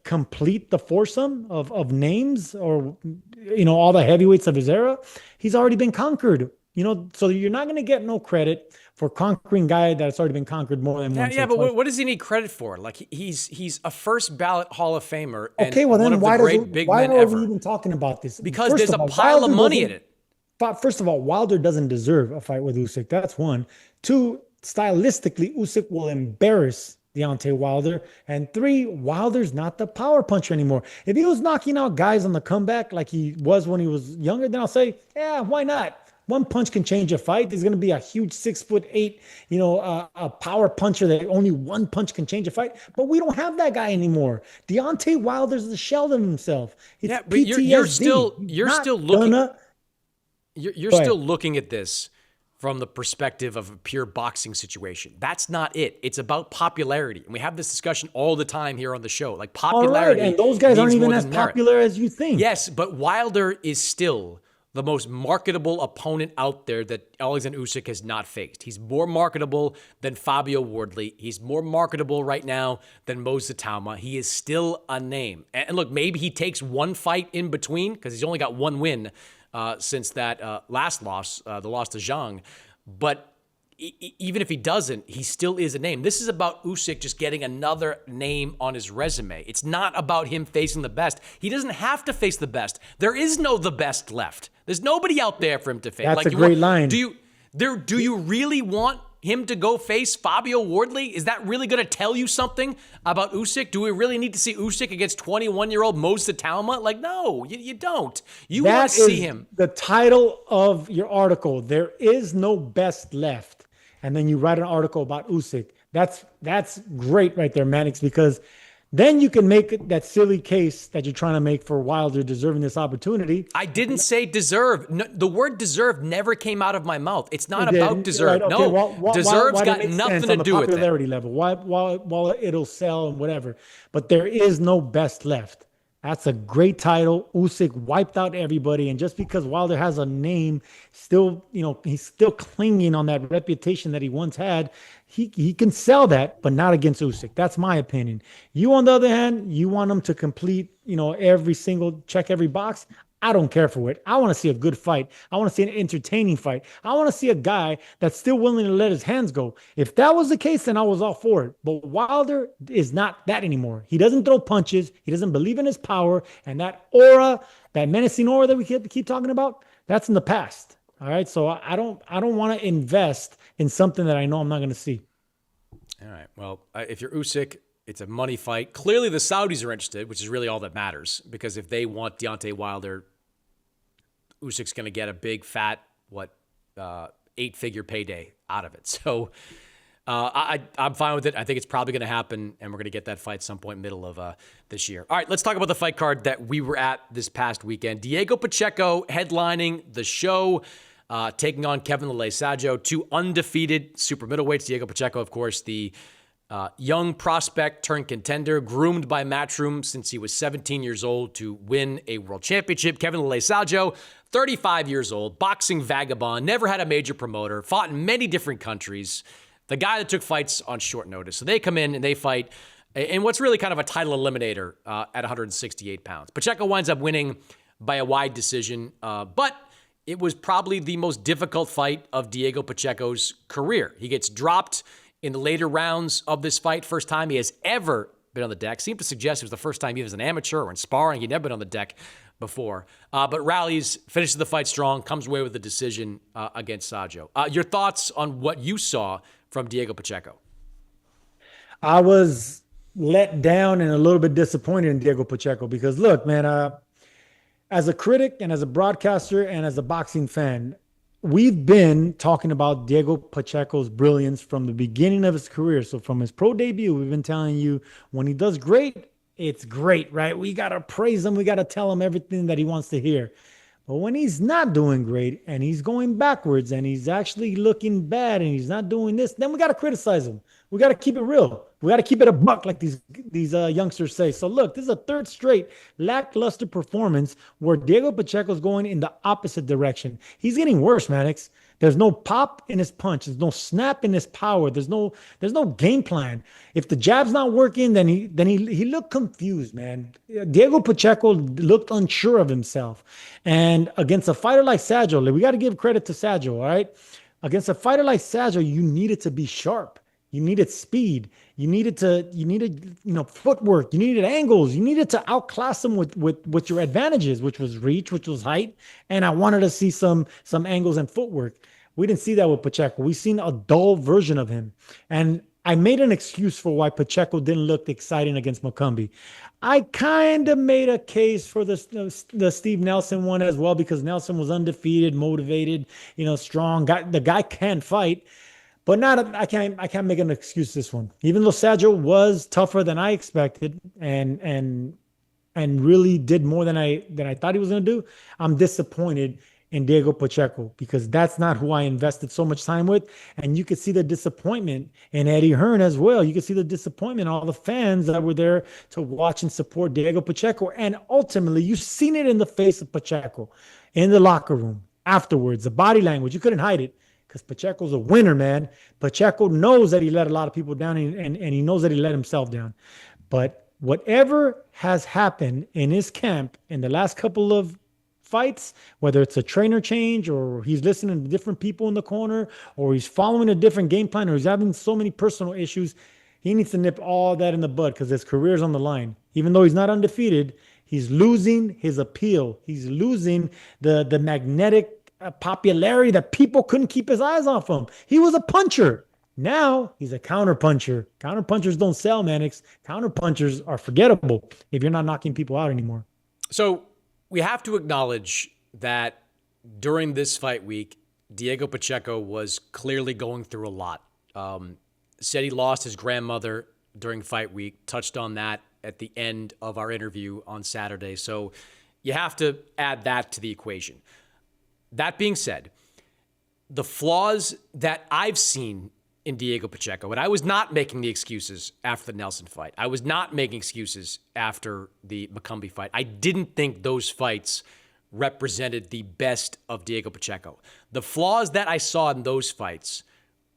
complete the foursome of names, or all the heavyweights of his era. He's already been conquered, so you're not going to get no credit for conquering guy that's already been conquered more than once. Yeah, but what does he need credit for? Like he's a first ballot Hall of Famer and okay, well, then one of why the great big men are ever. we even talking about this? Because there's a pile of money in it. First of all, Wilder doesn't deserve a fight with Usyk. That's one. Two, stylistically, Usyk will embarrass Deontay Wilder. And three, Wilder's not the power puncher anymore. If he was knocking out guys on the comeback like he was when he was younger, then I'll say, yeah, why not? One punch can change a fight. There's going to be a huge 6'8", a power puncher that only one punch can change a fight. But we don't have that guy anymore. Deontay Wilder's the shell of himself. It's yeah, but PTSD. You're still looking at this from the perspective of a pure boxing situation. That's not it. It's about popularity. And we have this discussion all the time here on the show. Like popularity. All right, and those guys aren't even as popular as you think. Yes, but Wilder is still the most marketable opponent out there that Oleksandr Usyk has not faced. He's more marketable than Fabio Wardley. He's more marketable right now than Mo Zatauma. He is still a name. And look, maybe he takes one fight in between because he's only got one win since that last loss, the loss to Zhang. But even if he doesn't, he still is a name. This is about Usyk just getting another name on his resume. It's not about him facing the best. He doesn't have to face the best. There is no the best left. There's nobody out there for him to face. That's a great line. Do you really want him to go face Fabio Wardley? Is that really going to tell you something about Usyk? Do we really need to see Usyk against 21-year-old Mo Zatauma? Like, no, you don't. You want to see him. The title of your article, there is no best left. And then you write an article about Usyk. That's great right there, Mannix, because then you can make that silly case that you're trying to make for Wilder deserving this opportunity. I didn't say deserve. No, the word deserve never came out of my mouth. It's not about deserve. Right, okay. No, deserve's got nothing to do with it. Popularity level. While it'll sell and whatever. But there is no best left. That's a great title. Usyk wiped out everybody. And just because Wilder has a name, still, he's still clinging on that reputation that he once had. He can sell that, but not against Usyk. That's my opinion. You, on the other hand, you want him to complete, check every box. I don't care for it. I want to see a good fight. I want to see an entertaining fight. I want to see a guy that's still willing to let his hands go. If that was the case, then I was all for it. But Wilder is not that anymore. He doesn't throw punches. He doesn't believe in his power. And that aura, that menacing aura that we keep talking about, that's in the past. All right. So I don't want to invest in something that I know I'm not going to see. All right. Well, if you're Usyk, it's a money fight. Clearly the Saudis are interested, which is really all that matters, because if they want Deontay Wilder, Usyk's going to get a big, fat, 8-figure payday out of it. So I'm fine with it. I think it's probably going to happen, and we're going to get that fight some point middle of this year. All right, let's talk about the fight card that we were at this past weekend. Diego Pacheco headlining the show, taking on Kevin Lele Sajo, two undefeated super middleweights. Diego Pacheco, of course, the young prospect turned contender, groomed by Matchroom since he was 17 years old to win a world championship. Kevin Lele Sajo, 35 years old, boxing vagabond, never had a major promoter, fought in many different countries. The guy that took fights on short notice. So they come in and they fight in what's really kind of a title eliminator at 168 pounds. Pacheco winds up winning by a wide decision, but it was probably the most difficult fight of Diego Pacheco's career. He gets dropped in the later rounds of this fight. First time he has ever been on the deck. Seemed to suggest it was the first time he was an amateur or in sparring. He'd never been on the deck before. But rallies, finishes the fight strong, comes away with a decision against Sajo. Your thoughts on what you saw from Diego Pacheco? I was let down and a little bit disappointed in Diego Pacheco because, look, man, as a critic and as a broadcaster and as a boxing fan, we've been talking about Diego Pacheco's brilliance from the beginning of his career. So from his pro debut, we've been telling you when he does great, it's great, right? We got to praise him. We got to tell him everything that he wants to hear. But when he's not doing great and he's going backwards and he's actually looking bad and he's not doing this, then we got to criticize him. We got to keep it real. We got to keep it a buck, like these youngsters say. So look, this is a third straight lackluster performance where Diego Pacheco's going in the opposite direction. He's getting worse, Mannix. There's no pop in his punch. There's no snap in his power. There's no game plan. If the jab's not working, then he looked confused, man. Diego Pacheco looked unsure of himself. And against a fighter like Sajo, we got to give credit to Sajo, all right? Against a fighter like Sajo, you needed to be sharp. You needed speed. You needed footwork. You needed angles. You needed to outclass him with your advantages, which was reach, which was height. And I wanted to see some angles and footwork. We didn't see that with Pacheco. We've seen a dull version of him. And I made an excuse for why Pacheco didn't look exciting against Macumbi. I kind of made a case for the Steve Nelson one as well, because Nelson was undefeated, motivated, strong. The guy can fight. But I can't make an excuse this one. Even though Sajo was tougher than I expected and really did more than I thought he was going to do, I'm disappointed in Diego Pacheco because that's not who I invested so much time with. And you could see the disappointment in Eddie Hearn as well. You could see the disappointment in all the fans that were there to watch and support Diego Pacheco. And ultimately, you've seen it in the face of Pacheco in the locker room afterwards, the body language. You couldn't hide it. Because Pacheco's a winner, man. Pacheco knows that he let a lot of people down and he knows that he let himself down. But whatever has happened in his camp in the last couple of fights, whether it's a trainer change or he's listening to different people in the corner or he's following a different game plan or he's having so many personal issues, he needs to nip all that in the bud because his career's on the line. Even though he's not undefeated, he's losing his appeal. He's losing the magnetic popularity that people couldn't keep his eyes off him. He was a puncher. Now he's a counter puncher. Counter punchers don't sell, Mannix. Counter punchers are forgettable if you're not knocking people out anymore. So we have to acknowledge that during this fight week, Diego Pacheco was clearly going through a lot. Said he lost his grandmother during fight week, touched on that at the end of our interview on Saturday. So you have to add that to the equation. That being said, the flaws that I've seen in Diego Pacheco, and I was not making the excuses after the Nelson fight. I was not making excuses after the Macumbi fight. I didn't think those fights represented the best of Diego Pacheco. The flaws that I saw in those fights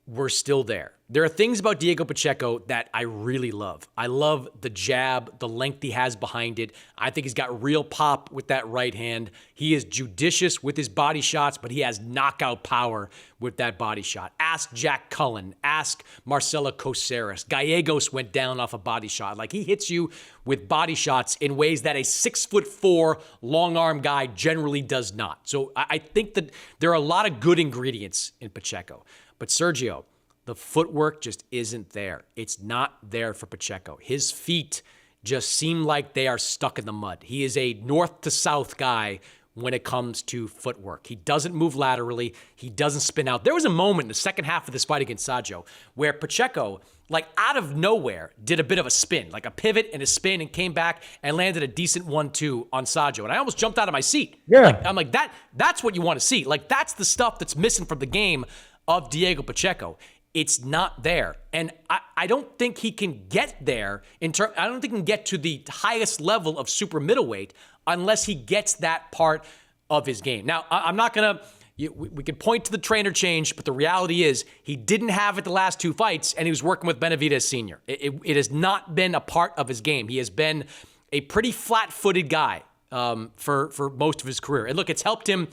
were still there. There are things about Diego Pacheco that I really love. I love the jab, the length he has behind it. I think he's got real pop with that right hand. He is judicious with his body shots, but he has knockout power with that body shot. Ask Jack Cullen. Ask Marcelo Coceres. Gallegos went down off a body shot. Like, he hits you with body shots in ways that a 6'4" long arm guy generally does not. So I think that there are a lot of good ingredients in Pacheco. But Sergio, the footwork just isn't there. It's not there for Pacheco. His feet just seem like they are stuck in the mud. He is a north to south guy when it comes to footwork. He doesn't move laterally. He doesn't spin out. There was a moment in the second half of this fight against Sajo where Pacheco, like out of nowhere, did a bit of a spin, like a pivot and a spin, and came back and landed a decent 1-2 on Sajo. And I almost jumped out of my seat. Yeah. I'm like, that's what you want to see. Like, that's the stuff that's missing from the game of Diego Pacheco. It's not there. And I don't think he can get there I don't think he can get to the highest level of super middleweight unless he gets that part of his game. Now, I'm not going to, we can point to the trainer change, but the reality is he didn't have it the last two fights, and he was working with Benavidez Sr. It has not been a part of his game. He has been a pretty flat-footed guy for most of his career. And look, it's helped him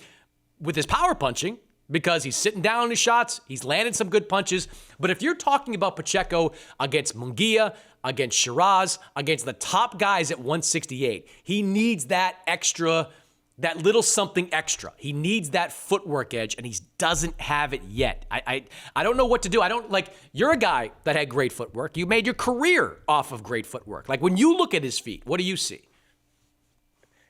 with his power punching. because he's sitting down on his shots. He's landing some good punches. But if you're talking about Pacheco against Munguia, against Shiraz, against the top guys at 168, he needs that extra, that little something extra. He needs that footwork edge, and he doesn't have it yet. I don't know what to do. You're a guy that had great footwork. You made your career off of great footwork. Like, when you look at his feet, what do you see?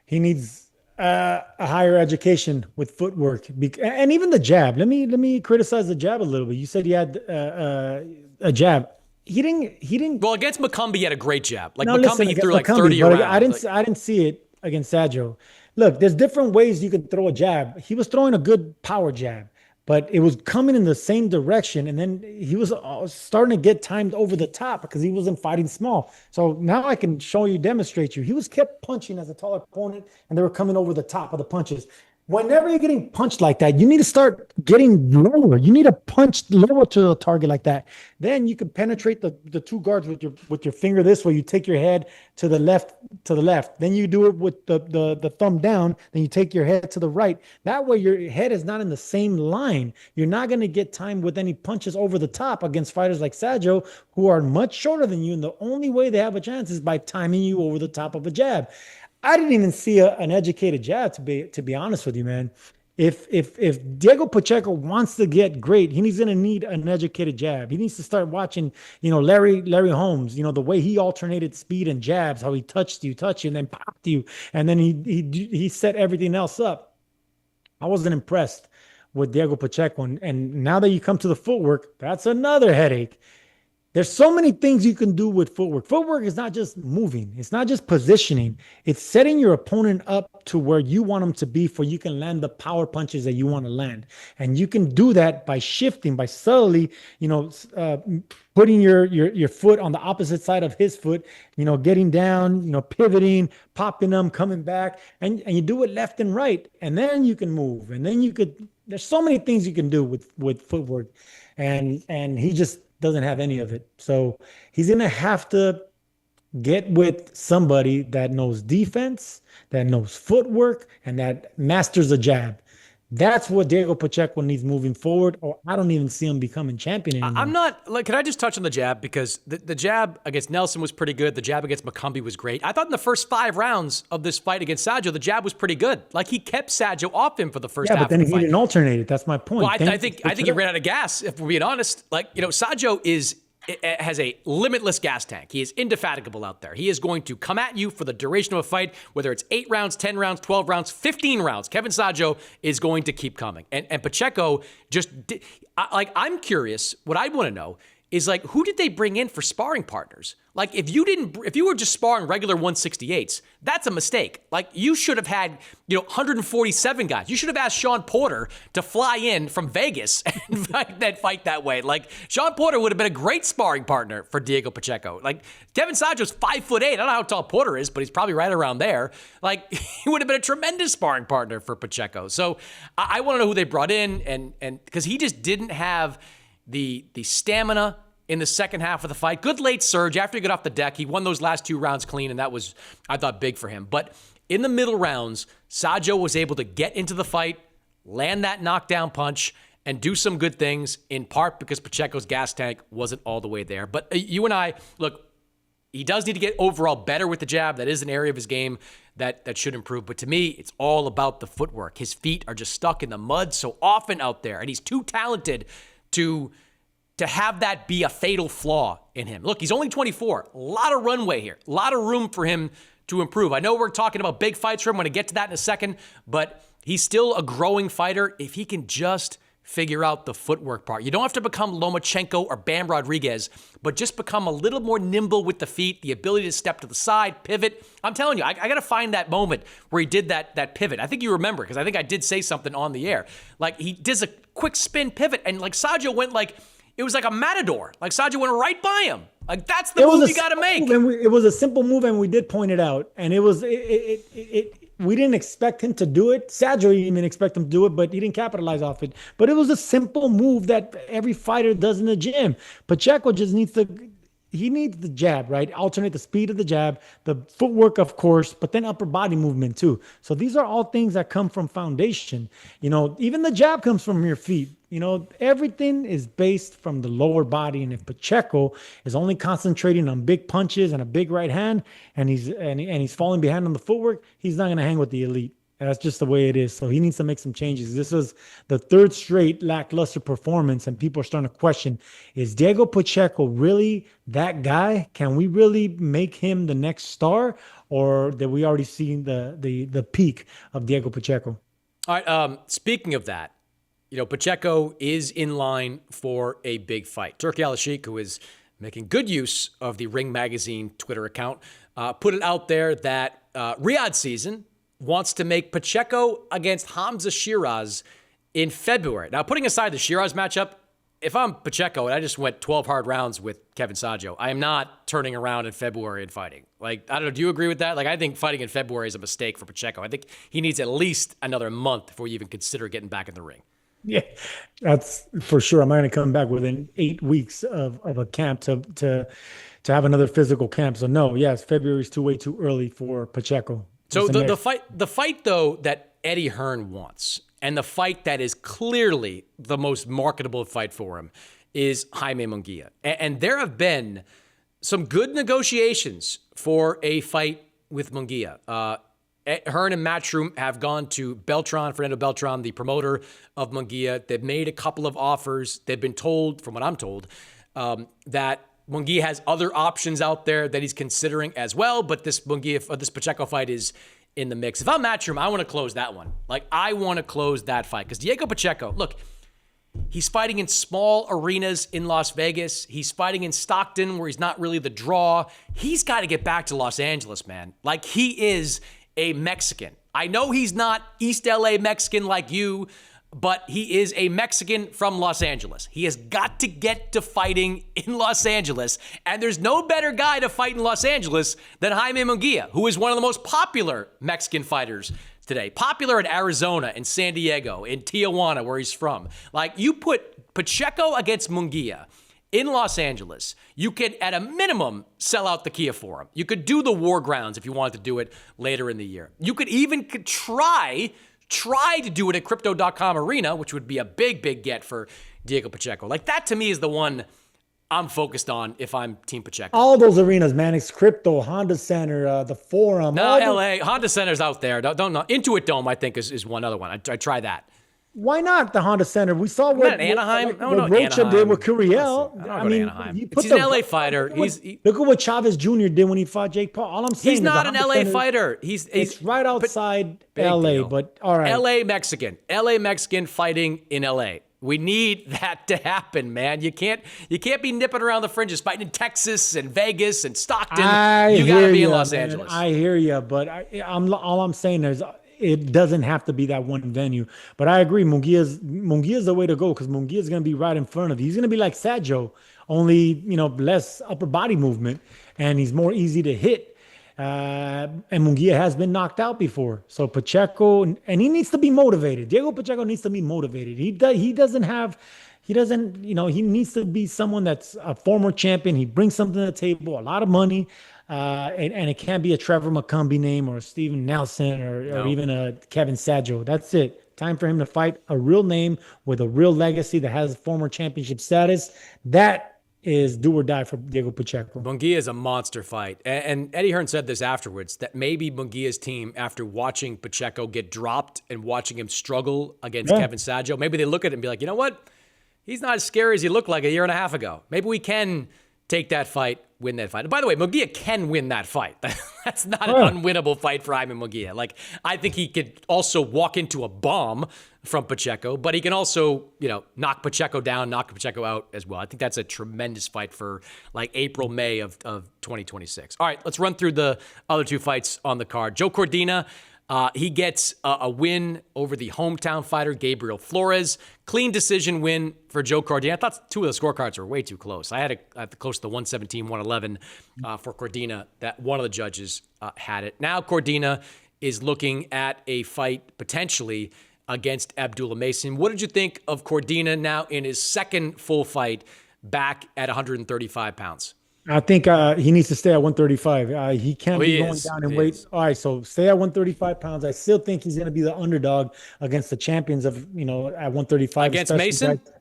He needs a higher education with footwork, and even the jab. Let me criticize the jab a little bit. You said he had a jab. He didn't. Well, against McCumbee, he had a great jab. Like, No, McCumbee, listen, he threw like McCumbee, 30 but around. I didn't see it against Sajo. Look, there's different ways you can throw a jab. He was throwing a good power jab, but it was coming in the same direction, and then he was starting to get timed over the top because he wasn't fighting small. So now I can demonstrate you. He was kept punching as a taller opponent, and they were coming over the top of the punches. Whenever you're getting punched like that, you need to start getting lower. You need to punch lower to the target like that. Then you can penetrate the two guards with your finger this way. You take your head to the left. Then you do it with the thumb down. Then you take your head to the right. That way your head is not in the same line. You're not going to get timed with any punches over the top against fighters like Sajo, who are much shorter than you. And the only way they have a chance is by timing you over the top of a jab. I didn't even see an educated jab, to be honest with you, man. If Diego Pacheco wants to get great, he's going to need an educated jab. He needs to start watching, Larry Holmes, the way he alternated speed and jabs, how he touched you, and then popped you, and then he set everything else up. I wasn't impressed with Diego Pacheco, and now that you come to the footwork, that's another headache. There's so many things you can do with footwork. Footwork is not just moving. It's not just positioning. It's setting your opponent up to where you want them to be, for you can land the power punches that you want to land. And you can do that by shifting, by subtly, putting your foot on the opposite side of his foot, getting down, pivoting, popping them, coming back, and you do it left and right. And then you can move. And then there's so many things you can do with footwork. And he just doesn't have any of it. So he's going to have to get with somebody that knows defense, that knows footwork, and that masters a jab. That's what Diego Pacheco needs moving forward, or I don't even see him becoming champion anymore. Can I just touch on the jab? Because the jab against Nelson was pretty good. The jab against McCumbee was great. I thought in the first 5 rounds of this fight against Sajo, the jab was pretty good. Like, he kept Sajo off him for the first half of the fight. But then he didn't alternate it. That's my point. Well, I think he ran out of gas, if we're being honest. Sajo has a limitless gas tank. He is indefatigable out there. He is going to come at you for the duration of a fight, whether it's 8 rounds, 10 rounds, 12 rounds, 15 rounds. Kevin Sajo is going to keep coming. And Pacheco I'm curious, what I want to know is, who did they bring in for sparring partners? If you were just sparring regular 168s, that's a mistake. You should have had, 147 guys. You should have asked Sean Porter to fly in from Vegas and fight that way. Sean Porter would have been a great sparring partner for Diego Pacheco. Kevin Sajo's 5'8". I don't know how tall Porter is, but he's probably right around there. He would have been a tremendous sparring partner for Pacheco. So I want to know who they brought in, and because he just didn't have the stamina in the second half of the fight. Good late surge after he got off the deck. He won those last 2 rounds clean, and that was, I thought, big for him. But in the middle rounds, Sajo was able to get into the fight, land that knockdown punch, and do some good things, in part because Pacheco's gas tank wasn't all the way there. But you and I, look, he does need to get overall better with the jab. That is an area of his game that should improve. But to me, it's all about the footwork. His feet are just stuck in the mud so often out there, and he's too talented to have that be a fatal flaw in him. Look, he's only 24. A lot of runway here. A lot of room for him to improve. I know we're talking about big fights for him. I'm going to get to that in a second, but he's still a growing fighter if he can just figure out the footwork part. You don't have to become Lomachenko or Bam Rodriguez, but just become a little more nimble with the feet, the ability to step to the side, pivot. I'm telling you, I got to find that moment where he did that pivot. I think you remember, because I think I did say something on the air. He does a quick spin pivot, and Sajo went it was like a matador. Sajo went right by him. That's the move you got to make. It was a simple move, and we did point it out. And we didn't expect him to do it. Sajo didn't even expect him to do it, but he didn't capitalize off it. But it was a simple move that every fighter does in the gym. Pacheco just needs to the jab, right? Alternate the speed of the jab, the footwork, of course, but then upper body movement too. So these are all things that come from foundation. Even the jab comes from your feet. Everything is based from the lower body. And if Pacheco is only concentrating on big punches and a big right hand, and he's falling behind on the footwork, he's not going to hang with the elite. That's just the way it is. So he needs to make some changes. This is the third straight lackluster performance, and people are starting to question, is Diego Pacheco really that guy? Can we really make him the next star? Or did we already see the peak of Diego Pacheco? All right. Speaking of that, Pacheco is in line for a big fight. Turki Al-Sheikh, who is making good use of the Ring Magazine Twitter account, put it out there that Riyadh season wants to make Pacheco against Hamza Shiraz in February. Now, putting aside the Shiraz matchup, if I'm Pacheco and I just went 12 hard rounds with Kevin Sajo, I am not turning around in February and fighting. I don't know, do you agree with that? I think fighting in February is a mistake for Pacheco. I think he needs at least another month before you even consider getting back in the ring. Yeah, that's for sure. I'm not going to come back within 8 weeks of a camp to have another physical camp. So no, yes, February is way too early for Pacheco. So the fight though that Eddie Hearn wants, and the fight that is clearly the most marketable fight for him, is Jaime Munguia. And there have been some good negotiations for a fight with Munguia. Hearn and Matchroom have gone to Fernando Beltran, the promoter of Munguia. They've made a couple of offers. They've been told, from what I'm told, that Munguia has other options out there that he's considering as well, but this Pacheco fight is in the mix. If I'm Matchroom, I want to close that one. I want to close that fight because Diego Pacheco, look, he's fighting in small arenas in Las Vegas. He's fighting in Stockton where he's not really the draw. He's got to get back to Los Angeles, man. He is a Mexican. I know he's not East LA Mexican like you, but he is a Mexican from Los Angeles. He has got to get to fighting in Los Angeles, and there's no better guy to fight in Los Angeles than Jaime Munguia, who is one of the most popular Mexican fighters today. Popular in Arizona, in San Diego, in Tijuana, where he's from. You put Pacheco against Munguia in Los Angeles, you could, at a minimum, sell out the Kia Forum. You could do the War Grounds if you wanted to do it later in the year. You could even try to do it at Crypto.com Arena, which would be a big get for Diego Pacheco. That, to me, is the one I'm focused on if I'm Team Pacheco. All those arenas, Mannix, Crypto, Honda Center, the Forum. No, LA, Honda Center's out there. Don't know. Intuit Dome, I think, is one other one. I try that. Why not the Honda Center? We saw what Anaheim. What Rocha did with Curiel. I mean, he's an LA fighter. Look at what Chavez Jr. did when he fought Jake Paul. All I'm saying he's not an LA fighter. It's right outside LA, but all right. LA Mexican fighting in LA. We need that to happen, man. You can't be nipping around the fringes, fighting in Texas and Vegas and Stockton. You got to be in Los Angeles. I hear you, but all I'm saying is, it doesn't have to be that one venue. But I agree, Munguia's the way to go because Munguia's going to be right in front of you. He's going to be like Sajo, only, less upper body movement, and he's more easy to hit. And Munguia has been knocked out before. So Pacheco, and he needs to be motivated. Diego Pacheco needs to be motivated. He needs to be someone that's a former champion. He brings something to the table, a lot of money. And it can't be a Trevor McCumbee name or a Steven Nelson or even a Kevin Sajo. That's it. Time for him to fight a real name with a real legacy that has former championship status. That is do or die for Diego Pacheco. Munguia is a monster fight. And Eddie Hearn said this afterwards, that maybe Munguia's team, after watching Pacheco get dropped and watching him struggle against Kevin Sajo, maybe they look at it and be like, you know what? He's not as scary as he looked like a year and a half ago. Maybe we can take that fight, win that fight. And by the way, Munguia can win that fight. That's not an unwinnable fight for Jaime Munguia. I think he could also walk into a bomb from Pacheco, but he can also, knock Pacheco down, knock Pacheco out as well. I think that's a tremendous fight for April, May of 2026. All right, let's run through the other two fights on the card. Joe Cordina, he gets a win over the hometown fighter, Gabriel Flores. Clean decision win for Joe Cordina. I thought two of the scorecards were way too close. I had it close to 117-111 for Cordina. That one of the judges had it. Now Cordina is looking at a fight potentially against Abdullah Mason. What did you think of Cordina now in his second full fight back at 135 pounds? I think he needs to stay at 135. He can't be He going is. down in He weight. is. All right, so stay at 135 pounds. I still think he's going to be the underdog against the champions of, at 135, Against especially Mason? guys.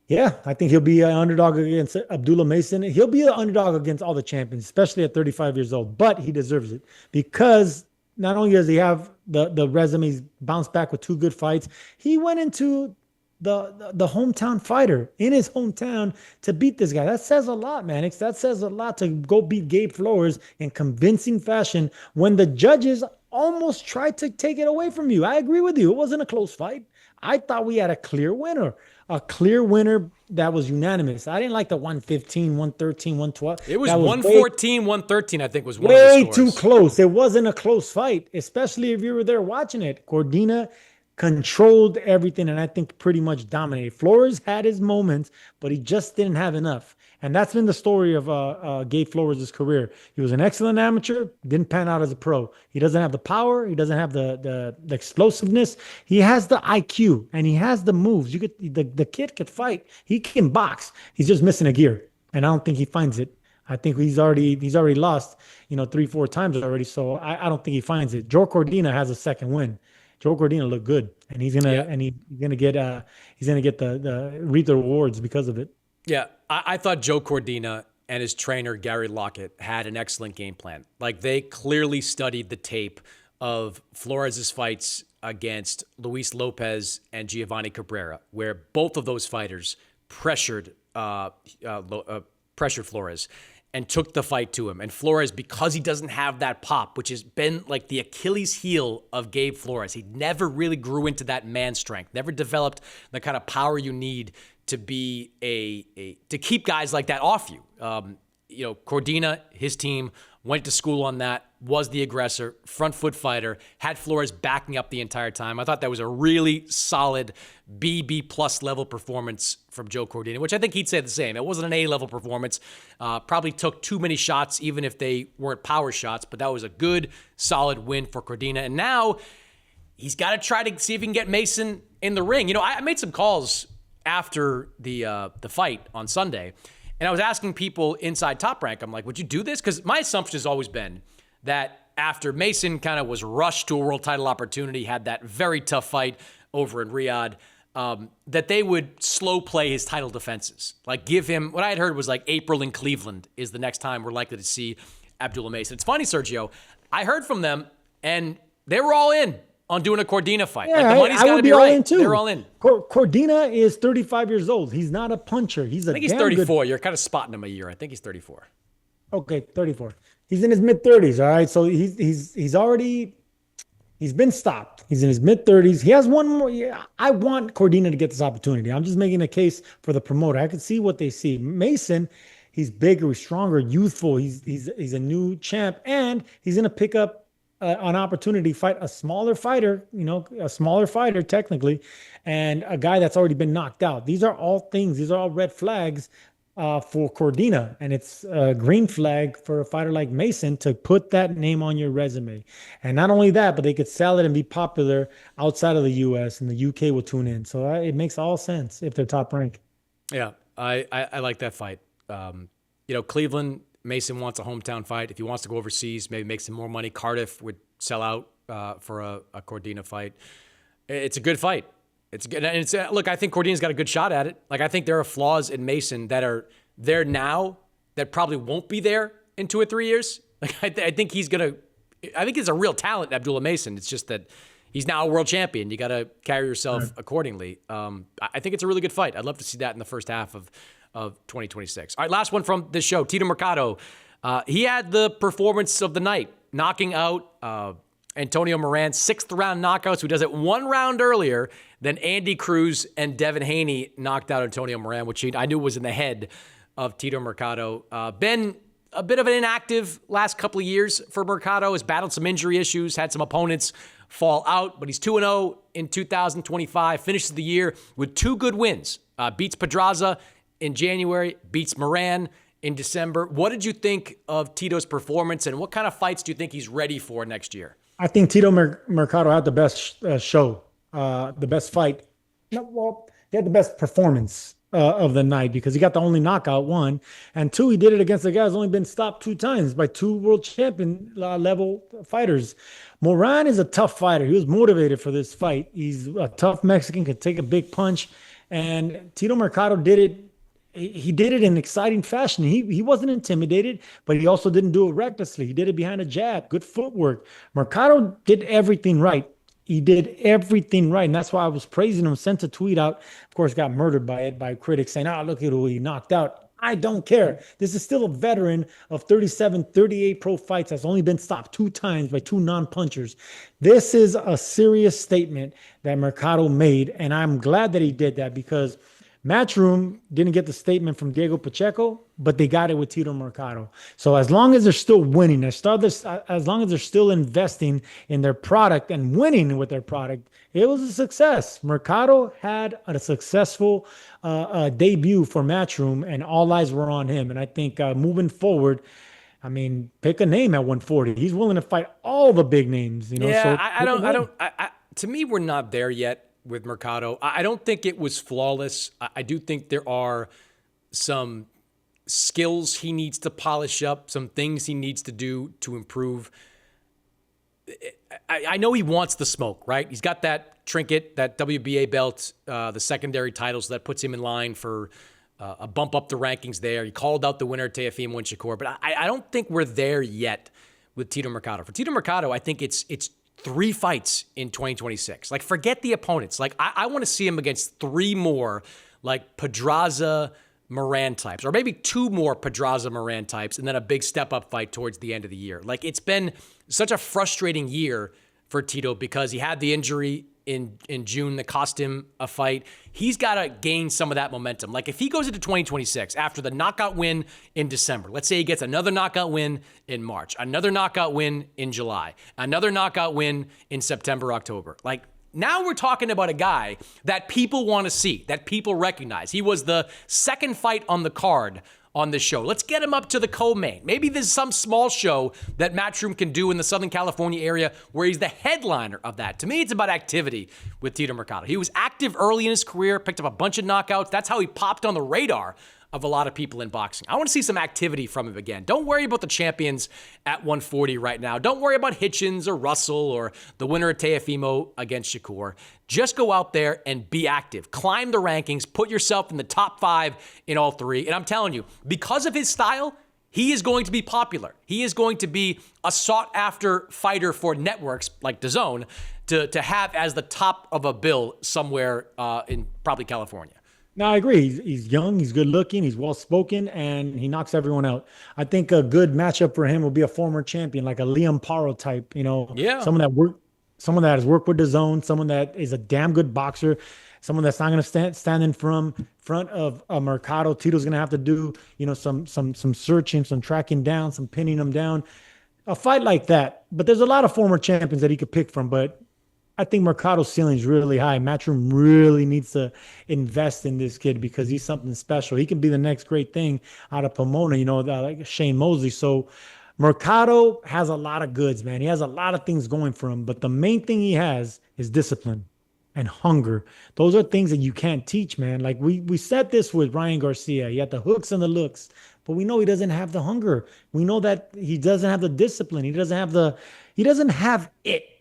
Yeah, I think he'll be an underdog against Abdullah Mason. He'll be an underdog against all the champions, especially at 35 years old. But he deserves it because not only does he have the resume, he's bounced back with two good fights. He went into the hometown fighter in his hometown to beat this guy. That says a lot, Mannix. That says a lot to go beat Gabe Flores in convincing fashion when the judges almost tried to take it away from you. I agree with you. It wasn't a close fight. I thought we had a clear winner that was unanimous. I didn't like the 115, 113, 112. It was That 114, 113, I think was one of way the too scores. close. It wasn't a close fight, especially if you were there watching it. Cordina controlled everything and I think pretty much dominated. Flores had his moments, but he just didn't have enough. And that's been the story of Gabe Flores' career. He was an excellent amateur, didn't pan out as a pro. He doesn't have the power. He doesn't have the explosiveness. He has the IQ and he has the moves. The kid could fight. He can box. He's just missing a gear, and I don't think he finds it. I think he's already lost, 3-4 times already. So I don't think he finds it. Joe Cordina has a second win. Joe Cordina looked good, and he's Yeah. gonna get the reap the rewards because of it. Yeah, I thought Joe Cordina and his trainer, Gary Lockett, had an excellent game plan. Like, they clearly studied the tape of Flores' fights against Luis Lopez and Giovanni Cabrera, where both of those fighters pressured Flores and took the fight to him. And Flores, because he doesn't have that pop, which has been like the Achilles heel of Gabe Flores, he never really grew into that man strength, never developed the kind of power you need to be to keep guys like that off you. Cordina, his team went to school on that, was the aggressor, front foot fighter, had Flores backing up the entire time. I thought that was a really solid B plus level performance from Joe Cordina, which I think he'd say the same. It wasn't an A level performance. Probably took too many shots, even if they weren't power shots, but that was a good, solid win for Cordina. And now he's got to try to see if he can get Mason in the ring. I made some calls after the fight on Sunday, and I was asking people inside Top Rank, I'm like, would you do this? Because my assumption has always been that after Mason kind of was rushed to a world title opportunity, had that very tough fight over in Riyadh, that they would slow play his title defenses. Like, give him, what I had heard was like April in Cleveland is the next time we're likely to see Abdullah Mason. It's funny, Sergio, I heard from them and they were all in on doing a Cordina fight. Yeah, like, the money's I got to would be be all right. in too. They're all in. Cordina is 35 years old. He's not a puncher. I think he's 34. You're kind of spotting him a year. I think he's 34. Okay, 34. He's in his mid 30s. All right, so he's been stopped. He's in his mid 30s. He has one more. Yeah, I want Cordina to get this opportunity. I'm just making a case for the promoter. I can see what they see. Mason, he's bigger, he's stronger, youthful. He's a new champ, and he's gonna pick up an opportunity to fight a smaller fighter, technically, and a guy that's already been knocked out. These are all things. These are all red flags for Cordina, and it's a green flag for a fighter like Mason to put that name on your resume. And not only that, but they could sell it and be popular outside of the U.S. and the U.K. will tune in. So it makes all sense if they're top rank. Yeah, I like that fight. Cleveland, Mason wants a hometown fight. If he wants to go overseas, maybe make some more money. Cardiff would sell out for a Cordina fight. It's a good fight. It's good. And look, I think Cordina's got a good shot at it. Like, I think there are flaws in Mason that are there now that probably won't be there in 2 or 3 years. Like, I think he's a real talent, Abdullah Mason. It's just that he's now a world champion. You got to carry yourself accordingly. I think it's a really good fight. I'd love to see that in the first half of 2026. All right, last one from this show. Tito Mercado. He had the performance of the night, knocking out Antonio Moran, 6th round knockouts, who does it 1 round earlier than Andy Cruz and Devin Haney knocked out Antonio Moran, which I knew was in the head of Tito Mercado. Been a bit of an inactive last couple of years for Mercado. Has battled some injury issues, had some opponents fall out, but he's 2-0 in 2025, finishes the year with 2 good wins. Beats Pedraza in January, beats Moran in December. What did you think of Tito's performance, and what kind of fights do you think he's ready for next year? I think Tito Mercado had the best show, the best fight. No, well, he had the best performance of the night because he got the only knockout, one, and two, he did it against a guy who's only been stopped 2 times by two world champion level fighters. Moran is a tough fighter. He was motivated for this fight. He's a tough Mexican, can take a big punch, and Tito Mercado did it. He did it in exciting fashion. He wasn't intimidated, but he also didn't do it recklessly. He did it behind a jab, good footwork. Mercado did everything right. He did everything right. And that's why I was praising him, sent a tweet out. Of course, got murdered by it by critics saying, look at who he knocked out. I don't care. This is still a veteran of 37, 38 pro fights that's only been stopped 2 times by two non-punchers. This is a serious statement that Mercado made. And I'm glad that he did that because Matchroom didn't get the statement from Diego Pacheco, but they got it with Tito Mercado. So as long as they're still winning, as long as they're still investing in their product and winning with their product, it was a success. Mercado had a successful debut for Matchroom, and all eyes were on him. And I think moving forward, I mean, pick a name at 140. He's willing to fight all the big names. Yeah, so I don't. To me, we're not there yet with Mercado. I don't think it was flawless. I do think there are some skills he needs to polish up, some things he needs to do to improve. I know he wants the smoke, right? He's got that trinket, that WBA belt, the secondary title, so that puts him in line for a bump up the rankings there. He called out the winner, Teofimo Shakur, but I don't think we're there yet with Tito Mercado. For Tito Mercado, I think it's 3 fights in 2026. Like, forget the opponents. Like, I want to see him against 3 more, like, Pedraza, Moran types, or maybe 2 more Pedraza, Moran types, and then a big step-up fight towards the end of the year. Like, it's been such a frustrating year for Tito because he had the injury in June that cost him a fight. He's got to gain some of that momentum. Like, if he goes into 2026 after the knockout win in December, let's say he gets another knockout win in March, another knockout win in July, another knockout win in September, October. Like, now we're talking about a guy that people want to see, that people recognize. He was the second fight on the card on this show. Let's get him up to the co-main. Maybe there's some small show that Matchroom can do in the Southern California area where he's the headliner of that. To me, it's about activity with Tito Mercado. He was active early in his career, picked up a bunch of knockouts. That's how he popped on the radar of a lot of people in boxing. I want to see some activity from him again. Don't worry about the champions at 140 right now. Don't worry about Hitchens or Russell or the winner of Teofimo against Shakur. Just go out there and be active. Climb the rankings. Put yourself in the top 5 in all 3. And I'm telling you, because of his style, he is going to be popular. He is going to be a sought-after fighter for networks like DAZN to have as the top of a bill somewhere in probably California. No, I agree. He's young, he's good looking, he's well spoken, and he knocks everyone out. I think a good matchup for him will be a former champion, like a Liam Paro type. Someone that has worked with the zone, someone that is a damn good boxer, someone that's not going to stand in front of a Mercado. Tito's going to have to do some searching, some tracking down, some pinning him down. A fight like that. But there's a lot of former champions that he could pick from, but I think Mercado's ceiling is really high. Matchroom really needs to invest in this kid because he's something special. He can be the next great thing out of Pomona, like Shane Mosley. So Mercado has a lot of goods, man. He has a lot of things going for him, but the main thing he has is discipline and hunger. Those are things that you can't teach, man. Like we said this with Ryan Garcia. He had the hooks and the looks, but we know he doesn't have the hunger. We know that he doesn't have the discipline. He doesn't have it.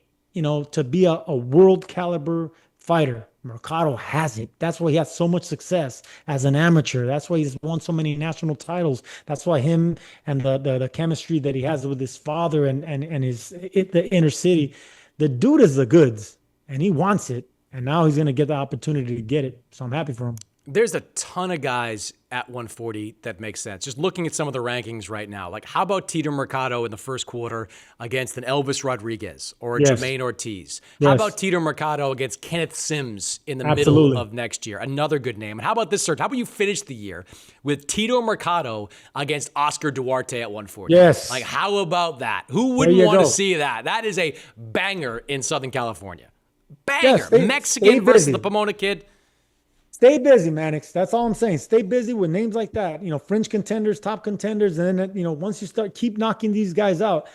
To be a world caliber fighter. Mercado has it. That's why he has so much success as an amateur. That's why he's won so many national titles. That's why him and the chemistry that he has with his father and the inner city. The dude is the goods, and he wants it. And now he's going to get the opportunity to get it. So I'm happy for him. There's a ton of guys at 140 that make sense. Just looking at some of the rankings right now, like how about Tito Mercado in the first quarter against an Elvis Rodriguez or a Jermaine Ortiz? How about Tito Mercado against Kenneth Sims in the middle of next year? Another good name. And how about this, Serge? How about you finish the year with Tito Mercado against Oscar Duarte at 140? Yes. Like, how about that? Who wouldn't want to see that? That is a banger in Southern California. Banger. Mexican versus the Pomona kid. Stay busy, Mannix. That's all I'm saying. Stay busy with names like that. Fringe contenders, top contenders, and then once you keep knocking these guys out,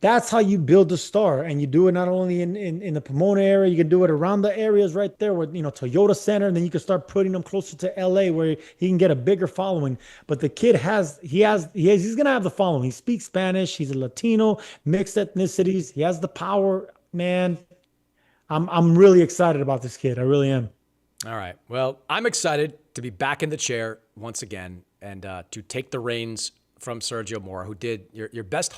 That's how you build a star, and you do it not only in the Pomona area, you can do it around the areas right there with Toyota Center, and then you can start putting them closer to LA where he can get a bigger following. But the kid he's gonna have the following. He speaks Spanish, he's a Latino, mixed ethnicities, he has the power, man. I'm really excited about this kid. I really am. All right. Well, I'm excited to be back in the chair once again and to take the reins from Sergio Mora, who did your best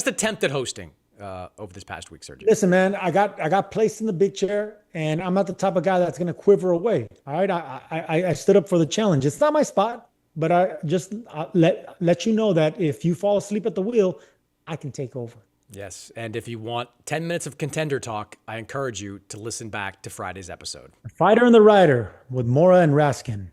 attempt at hosting over this past week, Sergio. Listen, man, I got placed in the big chair, and I'm not the type of guy that's gonna quiver away. All right, I stood up for the challenge. It's not my spot, but I just let you know that if you fall asleep at the wheel, I can take over. Yes, and if you want 10 minutes of contender talk, I encourage you to listen back to Friday's episode. The Fighter and the Rider with Mora and Raskin.